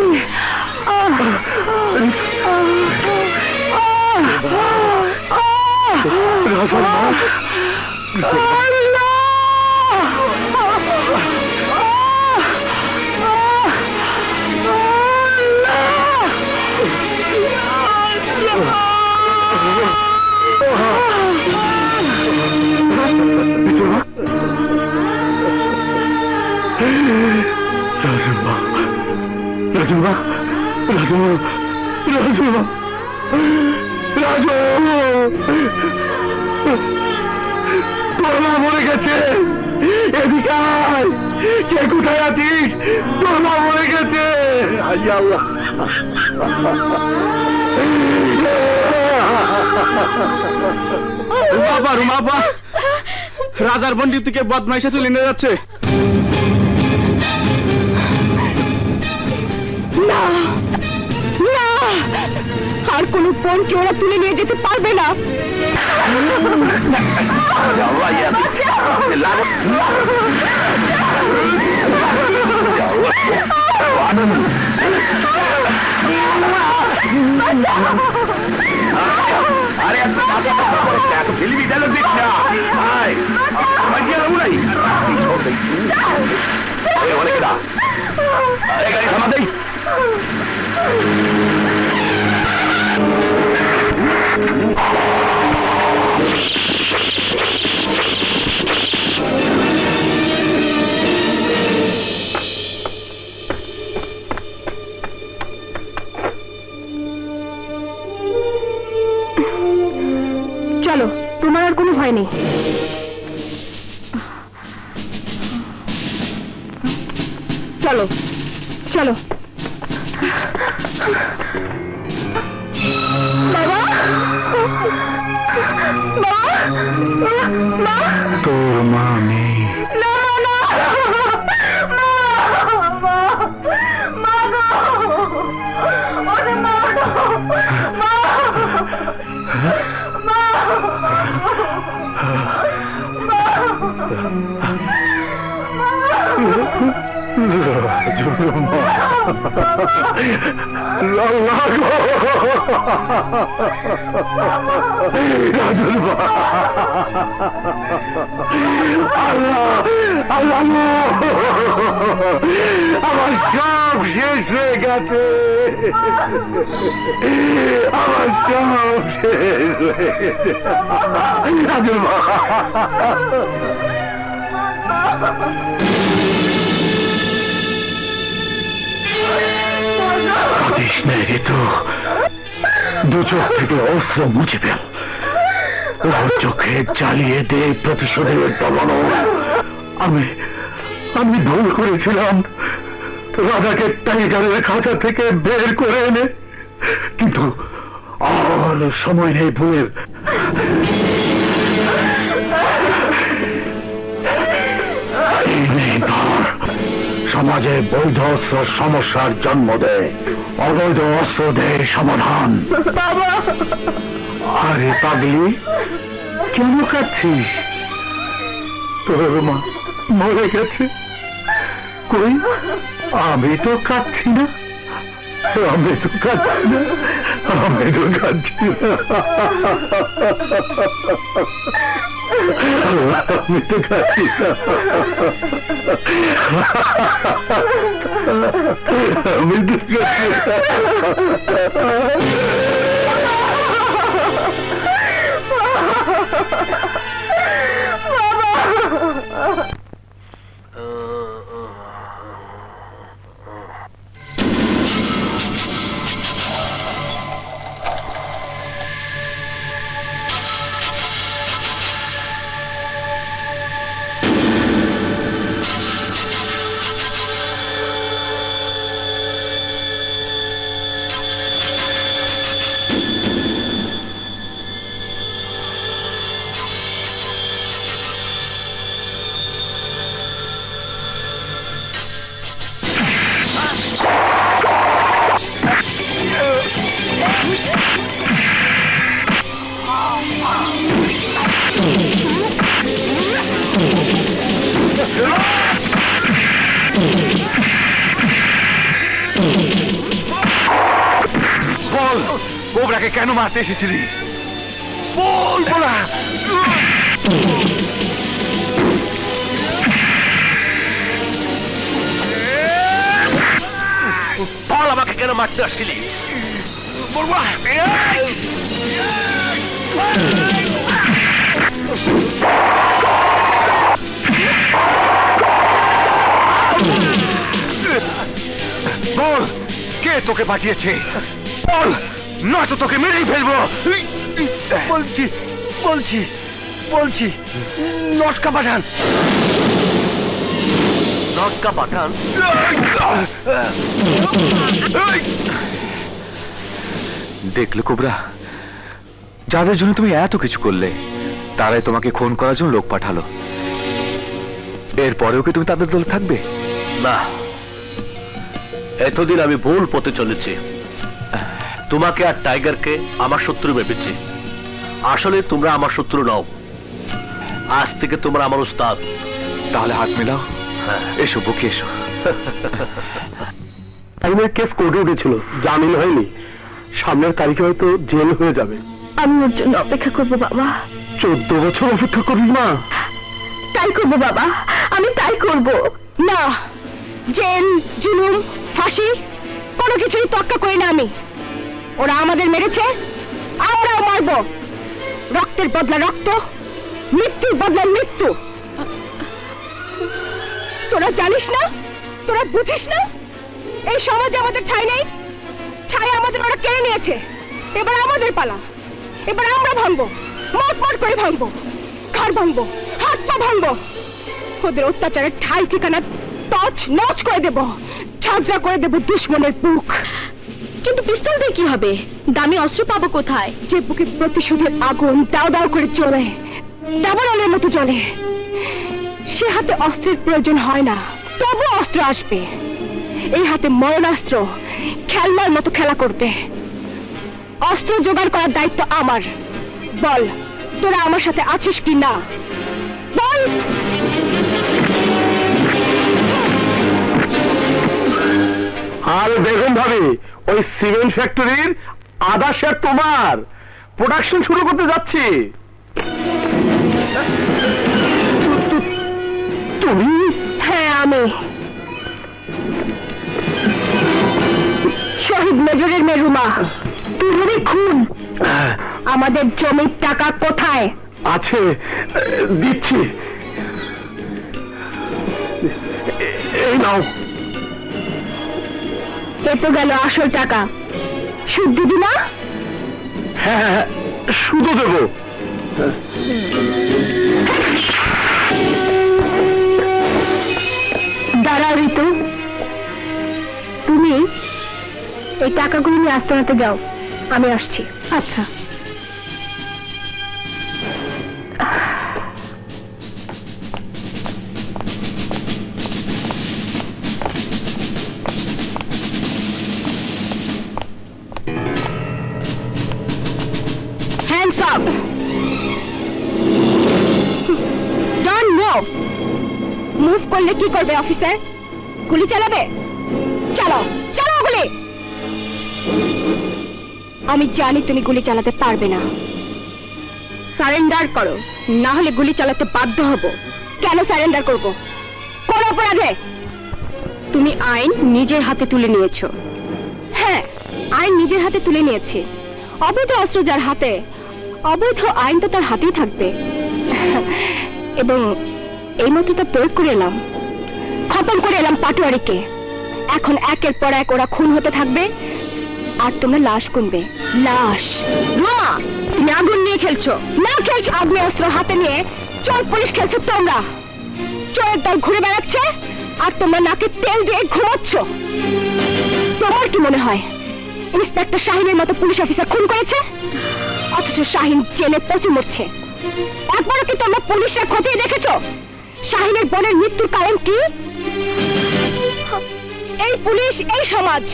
তোরা মরে গেছে, এদিকে কে কোথায় আছিস? তোরা মরে গেছে। আল্লাহ বাবা রুমাবা, রাজার বন্দি থেকে বদমাইশে তুলে নিয়ে যাচ্ছে। না না, আর কোনো বোনকে ওরা তুলে নিয়ে যেতে পারবে না। আরে এত ফিল্মি ডায়লগ দিস না, অনেকে দা গাড়ি থামা দেই। চলো, তোমার আর কোনো ভয় নেই। চলো চলো। বাবা, মা, তোর মা নেই। না না, মা, মা, মা গো, ওরে মা গো, মা, মা, আমার সব শেষ হয়ে গেছে, আমার সব শেষ হয়ে গেছে। কাঁদিস না রে, তো দু চোখ থেকে অস্ত্র মুছে ফেল, ও চোখে জ্বালিয়ে দে প্রতিশোধের তলন। আমি ভুল করেছিলাম রাজাকে টাইগারের খাঁচা থেকে বের করে এনে, কিন্তু আর সময় নেই ভুলের। সমাজে বৈধ অস্ত্র সমস্যার জন্ম দেয়, অবৈধ অস্ত্র দেয় সমাধান। বাবা, আরে পাগলি, কেন কাঁদছিস? তোর মা মরে গেছে। কই, আমি তো কাঁদছি না, আমি তো কাঁদছি না, আমি তো কাঁদছি না, আমি তো কাঁদছি না, আমি তো বল, কোবরাকে কেন মারতে এসেছিলি? বল বলা। বল আমাকে কেন মারতে আসছিলি? বলবা। বল, কে তোকে পাঠিয়েছে? বল, নয়তো তোকে মেরেই ফেলবো। বলছি বলছি বলছি, নটকা পাঠান। নটকা পাঠান? দেখলে কোবরা, যাদের জন্য তুমি এত কিছু করলে তারাই তোমাকে খুন করার জন্য লোক পাঠালো। এরপরেও কি তুমি তাদের দলে থাকবে? না, এতদিন আমি ভুল পথে চলেছি। তোমাকে আর টাইগারকে আমার শত্রু ভেবেছি। আসলে তোমরা আমার শত্রু নও। আজ থেকে তোমরা আমার উস্তাদ। তাহলে হাত মেলাও। এসো বুকে এসো। আইনের কেস কোর্টে উঠেছিল, জামিন হয়নি। সামনের তারিখে হয়তো জেল হয়ে যাবে। আমি ওর জন্য অপেক্ষা করবো বাবা। 14 বছর অপেক্ষা করিস মা? তাই করবো বাবা, আমি তাই করব। না, জেল, জুলুম, ফাঁসি কোনো কিছুই তোয়াক্কা করি না আমি। ওরা আমাদের মেরেছে, আমরাও মারব। রক্তের বদলা রক্ত, মৃত্যুর বদলা মৃত্যু। তোরা জানিস না, তোরা বুঝিস না, এই সমাজে আমাদের ঠাঁই নেই। ঠাঁই আমাদের ওরা কেড়ে নিয়েছে। এবার আমাদের পালা। এবার আমরা ভাঙবো, মট করে ভাঙবো, ঘর ভাঙবো, হাত পা ভাঙবো। ওদের অত্যাচারের ঠাই ঠিকানা তছ নচ করে দেব, ঝাঁঝরা করে দেব দুশ্মনের বুক। কিন্তু পিস্তল দিয়ে কি হবে? দামি অস্ত্র পাবো কোথায়? যে বুকে প্রতিশোধের আগুন দাও দাও করে চলে, দাবানলের মতো জ্বলে, সে হাতে অস্ত্রের প্রয়োজন হয় না, তবু অস্ত্র আসবে। এই হাতে মরণাস্ত্র খেলনার মতো খেলা করবে। অস্ত্র জোগাড় করার দায়িত্ব আমার। বল, তোরা আমার সাথে আছিস কি না? বল। আর বেগম ভাবি, ওই সিমেন্ট ফ্যাক্টরির আধা শেয়ার তোমার। প্রোডাকশন শুরু করতে যাচ্ছি। তুমি? হ্যাঁ, আমি শহীদ মেজরের মেরুমা। তুই হবি খুন। আমাদের জমির টাকা কোথায় আছে? দিচ্ছি। এই নাও। এ তো গেল আসল টাকা। সুদ দিবি না? হ্যাঁ, শুধু দেবো। দাঁড়াও ঋতু, তুমি এই টাকাগুলো নিয়ে আস্তানাতে যাও, আমি আসছি। আচ্ছা। Hands up! Don't move! Move করলে কি করবে অফিসার? গুলি চালাবে? চালাও, চালাও গুলি। আমি জানি তুমি গুলি চালাতে পারবে না। সারেন্ডার করো, না হলে গুলি চালাতে বাধ্য হব। কেন সারেন্ডার করব? কোন অপরাধে? তুমি আইন নিজের হাতে তুলে নিয়েছো। হ্যাঁ, আইন নিজের হাতে তুলে নিয়েছে। অবৈধ অস্ত্র যার হাতে, অবৈধ আইন তো তার হাতেই থাকবে। এবং এইমাত্র তা প্রয়োগ করে এলাম, খতম করে এলাম পাটোয়ারিকে। এখন একের পর এক ওরা খুন হতে থাকবে, আর তোমরা লাশ গুনবে। লাশ। রোমা, তুমি আগুন নিয়ে খেলছো না? খেলছো আগ্নেয় অস্ত্র হাতে নিয়ে চোর পুলিশ খেলছো তোমরা। চোরের দল ঘুরে বেড়াচ্ছে আর তোমরা নাকে তেল দিয়ে ঘুমাচ্ছ। তোমার কি মনে হয় ইন্সপেক্টর শাহিনের মতো পুলিশ অফিসার খুন করেছে? অথচ শাহিন জেলে পচে মরছে। একবারও কি তোমরা পুলিশরা খতিয়ে দেখেছো শাহিনের বোনের মৃত্যুর কারণ কি? এই পুলিশ, এই সমাজ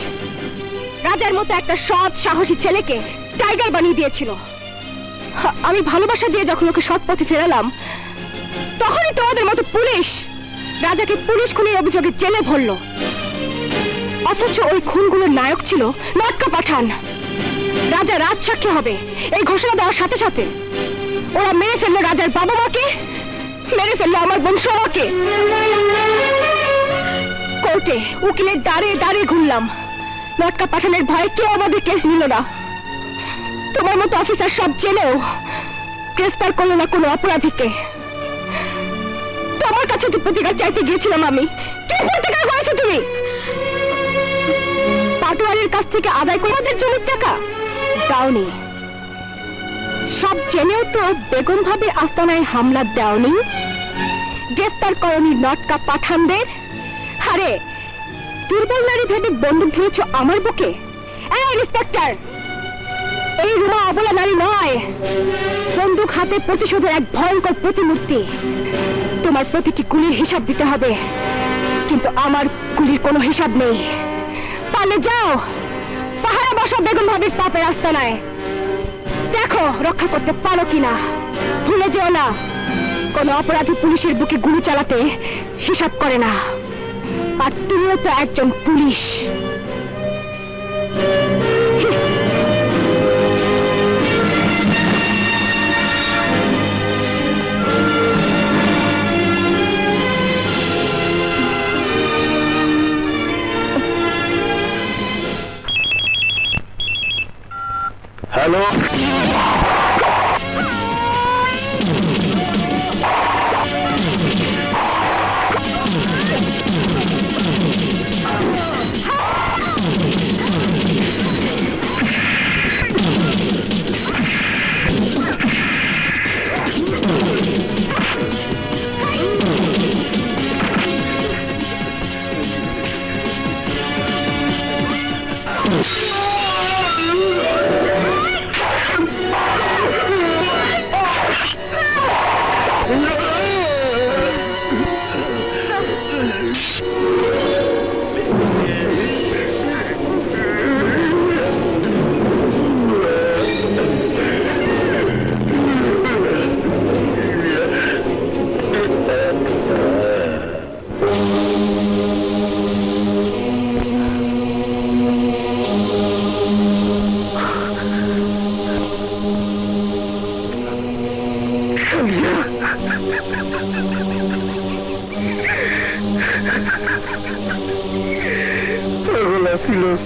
রাজার মতো একটা সৎ সাহসী ছেলেকে টাইগার বানিয়ে দিয়েছিল। আমি ভালোবাসা দিয়ে যখন ওকে সৎ পথে ফেরালাম, তখনই তোমাদের মতো পুলিশ রাজাকে পুলিশ খুনের অভিযোগে জেলে ভরল। অথচ ওই খুনগুলোর নায়ক ছিল মক্কা পাঠান। রাজা রাজসাক্ষী হবে এই ঘোষণা দেওয়ার সাথে সাথে ওরা মেরে ফেললো রাজার বাবা মাকে, মেরে ফেললো আমার বোন সোমাকে। কোর্টে উকিলের দাঁড়িয়ে দাঁড়িয়ে ঘুরলাম, মক্কা পাঠানের ভয়ে কেউ আমাদের কেস নিল না। তোমার মতো অফিসার সব জেনেও গ্রেফতার করলো না কোনো অপরাধীকে। তোমার কাছে তো প্রতিকার চাইতে গিয়েছিলাম আমি। কি প্রতিকার করেছো তুমি? পাটোয়ারির কাছ থেকে আদায় করে আমাদের জমির টাকা দাওনি। সব জেনেও তো বেগম ভাবির আস্তানায় হামলা দাওনি। গ্রেফতার করনি নটকা পাঠানদের। আরে দুর্বল নারী ভেবে বন্দুক ধরেছ আমার বুকে। এই ইন্সপেক্টর, এই রুমা অবলা নারী নয়, বন্দুক হাতে প্রতিশোধের এক ভয়ঙ্কর প্রতিমূর্তি। তোমার প্রতিটি গুলির হিসাব দিতে হবে, কিন্তু আমার গুলির কোনো হিসাব নেই। পারলে যাও, পাহারা বসা বেগম ভাবির পাপের আস্তানায়, দেখো রক্ষা করতে পারো কিনা। ভুলে যেও না, কোন অপরাধী পুলিশের বুকে গুলি চালাতে হিসাব করে না। আর তুমিও তো একজন পুলিশ। হ্যালো,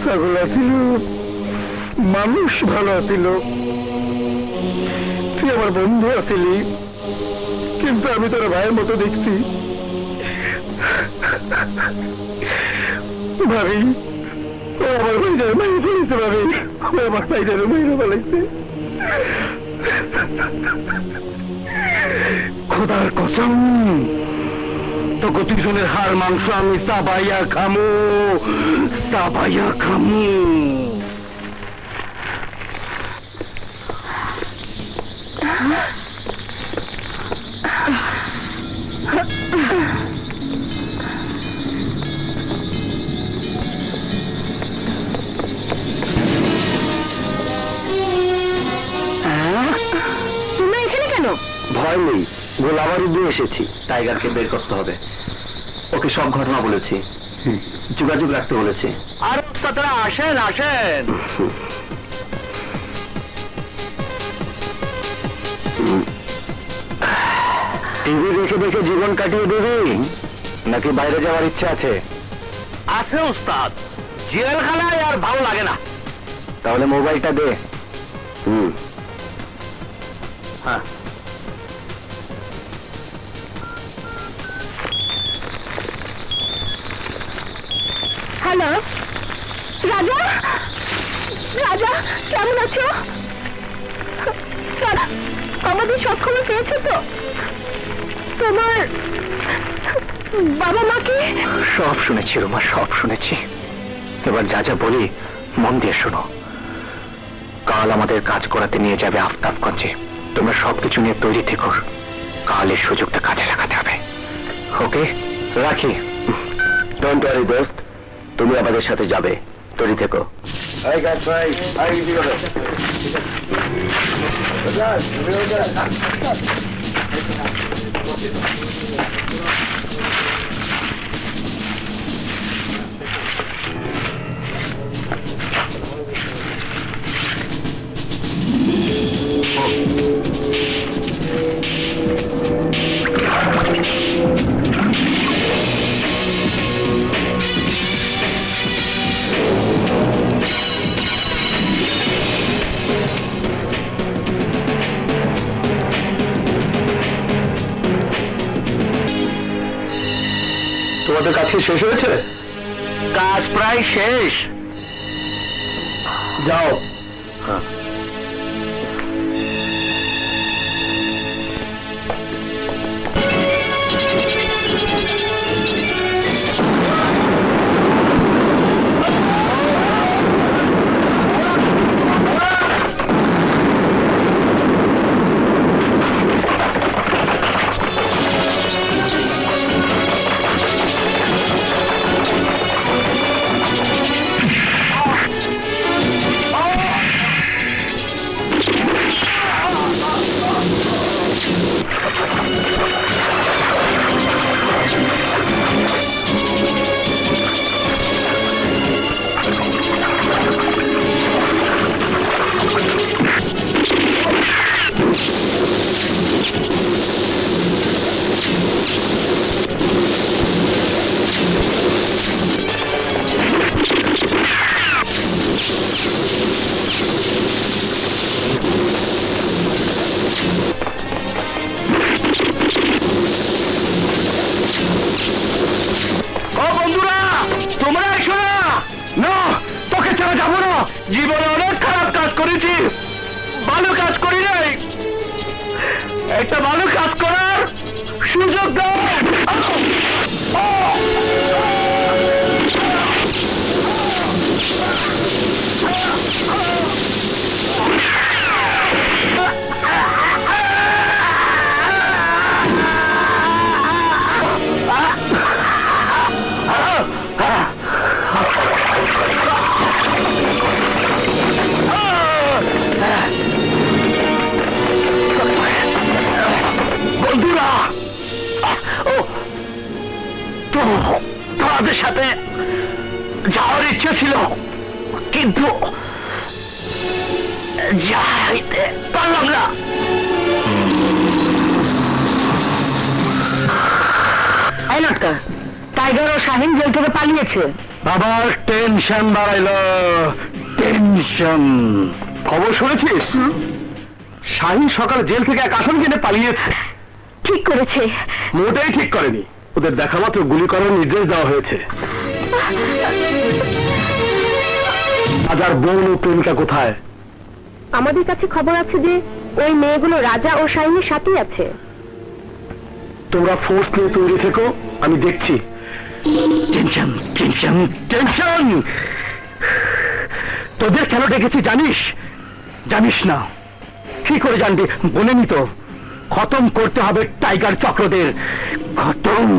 ছাগল ছিল, মানুষ ভালো ছিল, তুই আমার বন্ধু আছিলি, কিন্তু আমি তোর ভাইয়ের মতো দেখছি। ভাবি, ও আমার ভাইটার মাইরে ফেলেছে, ভাবি ও আমার ভাইটার মাইরে ফেলেছে। খোদার কসম, তোকে দুজনের হাড় মাংস আমি চাবাইয়া খামু, চাবাইয়া খামু। তোমরা এখানে কেন? ভয় নেই, গোলাবারুদ দিয়ে এসেছি। টাইগারকে বের করতে হবে, ওকে সব ঘটনা বলেছি, যোগাযোগ রাখতে বলেছি। আর তারা আসেন আসেন। টিভি দেখে দেখে জীবন কাটিয়ে দেবি নাকি বাইরে যাওয়ার ইচ্ছা আছে? আছে উস্তাদ, জেলখানায় আর ভালো লাগে না। তাহলে মোবাইলটা দে। হ্যাঁ, হ্যালো রাজা, রাজা কেমন আছো? আমাদের সব খবর পেয়েছো তো? তোমার বাবা মাকে? সব শুনেছি রুমা, সব শুনেছি। এবার যা যা বলি মন দিয়ে শোনো। কাল আমাদের কাজ করাতে নিয়ে যাবে আফতাবগঞ্জে। তোমরা সবকিছু নিয়ে তৈরি থেকো, কাল এই সুযোগটা কাজে লাগাতে হবে। ওকে, রাখি। ডোন্ট ওয়ারি দোস্ত, তুমি আমাদের সাথে যাবে, তৈরি থেকো। তোমাদের কাজ কি শেষ হয়েছে? কাজ প্রায় শেষ। যাও। হ্যাঁ, জীবনে অনেক খারাপ কাজ করেছি, ভালো কাজ করি নাই। একটা ভালো কাজ করার সুযোগ দাও। বন্ধুরা, তোমাদের সাথে যাওয়ার ইচ্ছে ছিল, কিন্তু যাইতে পারলাম না। টাইগার ও শাহিন জেল থেকে পালিয়েছে। বাবার টেনশন বাড়াইলো, টেনশন। খবর শুনেছিস? শাহিন সকাল জেল থেকে এক আসামি কিনে পালিয়েছে। ঠিক করেছে। মোটেই ঠিক করেনি, ওদের দেখা মাত্র গুলি করার নির্দেশ দেওয়া হয়েছে। রাজার বোন ও প্রেমিকা কোথায়? আমাদের কাছে খবর আছে যে ওই মেয়েগুলো রাজা ও শাহিনের সাথেই আছে। তোমরা ফোর্স নিয়ে তৈরি থেকো, আমি দেখছি। Tension tension tension. তোদের কেন ডেকেছি জানিস? জানিস না? কি করে জানবি? বলেনি তো, খতম করতে হবে টাইগার চক্রদের, খতম।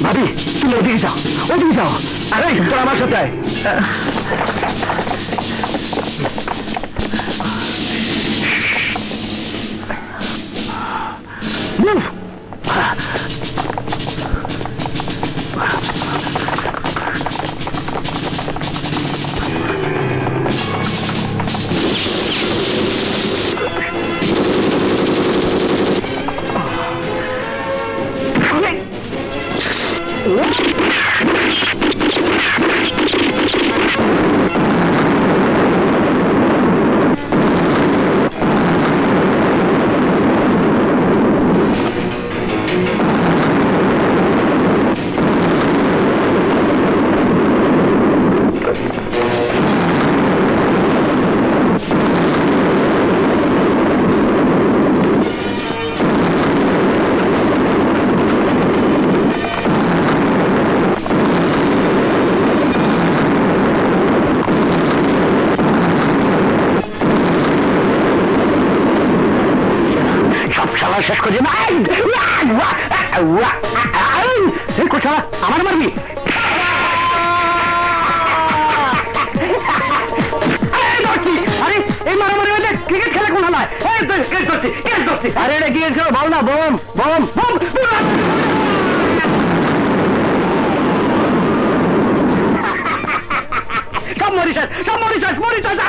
ভাবি, তুমি ওদিকে যাও, ওদিকে যাও। আরে তোর আমার সাথে আয়। Move! শেষ করে আমার মারবি? আরে এই মারামারি হয়েছে ক্রিকেট খেলে কোন হয়? আরে এটা কি বল না? Bomb bomb bomb. সব মরিচাস, সব মরিচাস, মরিচাস।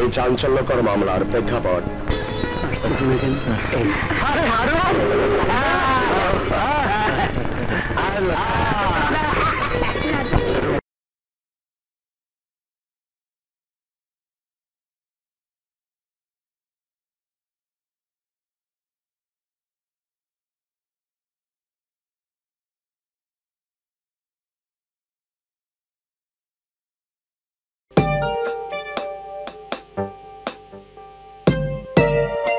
এই চাঞ্চল্যকর মামলার প্রেক্ষাপট